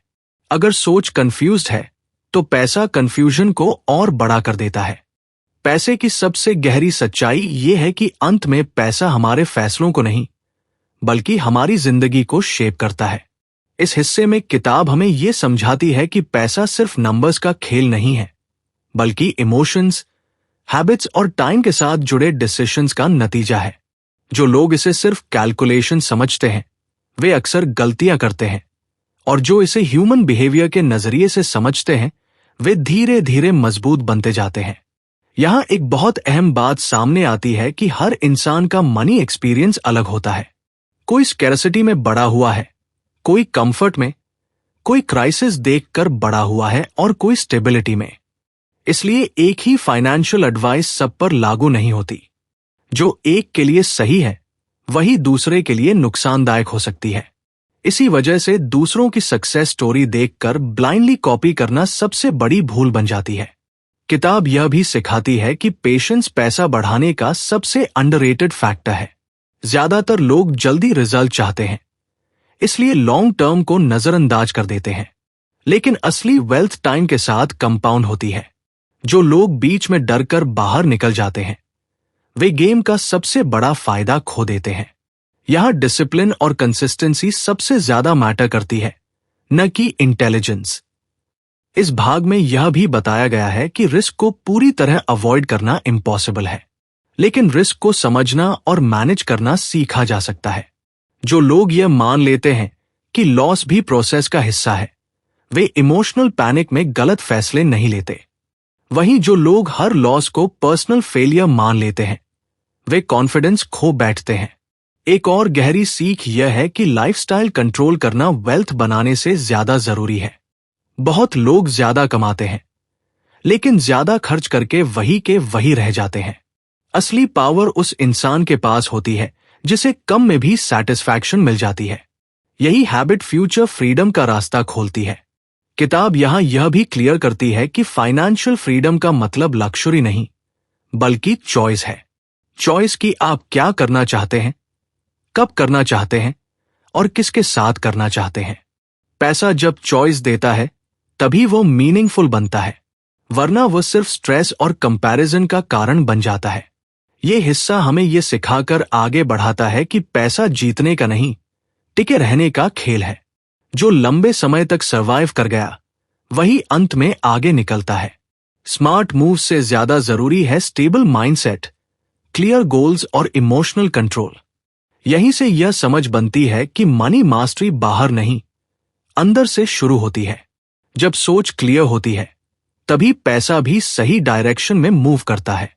अगर सोच कंफ्यूज्ड है तो पैसा कंफ्यूजन को और बड़ा कर देता है। पैसे की सबसे गहरी सच्चाई यह है कि अंत में पैसा हमारे फैसलों को नहीं, बल्कि हमारी जिंदगी को शेप करता है। इस हिस्से में किताब हमें यह समझाती है कि पैसा सिर्फ नंबर्स का खेल नहीं है, बल्कि इमोशंस, हैबिट्स और टाइम के साथ जुड़े डिसीजंस का नतीजा है। जो लोग इसे सिर्फ कैलकुलेशन समझते हैं वे अक्सर गलतियां करते हैं, और जो इसे ह्यूमन बिहेवियर के नजरिए से समझते हैं वे धीरे धीरे मजबूत बनते जाते हैं। यहां एक बहुत अहम बात सामने आती है कि हर इंसान का मनी एक्सपीरियंस अलग होता है। कोई स्कैरसिटी में बड़ा हुआ है, कोई कंफर्ट में, कोई क्राइसिस देखकर बड़ा हुआ है और कोई स्टेबिलिटी में। इसलिए एक ही फाइनेंशियल एडवाइस सब पर लागू नहीं होती। जो एक के लिए सही है वही दूसरे के लिए नुकसानदायक हो सकती है। इसी वजह से दूसरों की सक्सेस स्टोरी देखकर ब्लाइंडली कॉपी करना सबसे बड़ी भूल बन जाती है। किताब यह भी सिखाती है कि पेशेंस पैसा बढ़ाने का सबसे अंडररेटेड फैक्टर है। ज्यादातर लोग जल्दी रिजल्ट चाहते हैं, इसलिए लॉन्ग टर्म को नजरअंदाज कर देते हैं। लेकिन असली वेल्थ टाइम के साथ कंपाउंड होती है। जो लोग बीच में डरकर बाहर निकल जाते हैं वे गेम का सबसे बड़ा फायदा खो देते हैं। यहां डिसिप्लिन और कंसिस्टेंसी सबसे ज्यादा मैटर करती है, न कि इंटेलिजेंस। इस भाग में यह भी बताया गया है कि रिस्क को पूरी तरह अवॉइड करना इम्पॉसिबल है, लेकिन रिस्क को समझना और मैनेज करना सीखा जा सकता है। जो लोग यह मान लेते हैं कि लॉस भी प्रोसेस का हिस्सा है, वे इमोशनल पैनिक में गलत फैसले नहीं लेते। वहीं जो लोग हर लॉस को पर्सनल फेलियर मान लेते हैं वे कॉन्फिडेंस खो बैठते हैं। एक और गहरी सीख यह है कि लाइफस्टाइल कंट्रोल करना वेल्थ बनाने से ज्यादा जरूरी है। बहुत लोग ज्यादा कमाते हैं, लेकिन ज्यादा खर्च करके वही के वही रह जाते हैं। असली पावर उस इंसान के पास होती है जिसे कम में भी सेटिस्फैक्शन मिल जाती है। यही हैबिट फ्यूचर फ्रीडम का रास्ता खोलती है। किताब यहां यह भी क्लियर करती है कि फाइनेंशियल फ्रीडम का मतलब लक्ष्योरी नहीं, बल्कि चॉइस है। चॉइस कि आप क्या करना चाहते हैं, कब करना चाहते हैं और किसके साथ करना चाहते हैं। पैसा जब चॉइस देता है तभी वो मीनिंगफुल बनता है, वरना वो सिर्फ स्ट्रेस और कंपैरिजन का कारण बन जाता है। ये हिस्सा हमें ये सिखाकर आगे बढ़ाता है कि पैसा जीतने का नहीं, टिके रहने का खेल है। जो लंबे समय तक सरवाइव कर गया वही अंत में आगे निकलता है। स्मार्ट मूव से ज्यादा जरूरी है स्टेबल माइंडसेट, क्लियर गोल्स और इमोशनल कंट्रोल। यहीं से यह समझ बनती है कि मनी मास्टरी बाहर नहीं, अंदर से शुरू होती है। जब सोच क्लियर होती है तभी पैसा भी सही डायरेक्शन में मूव करता है।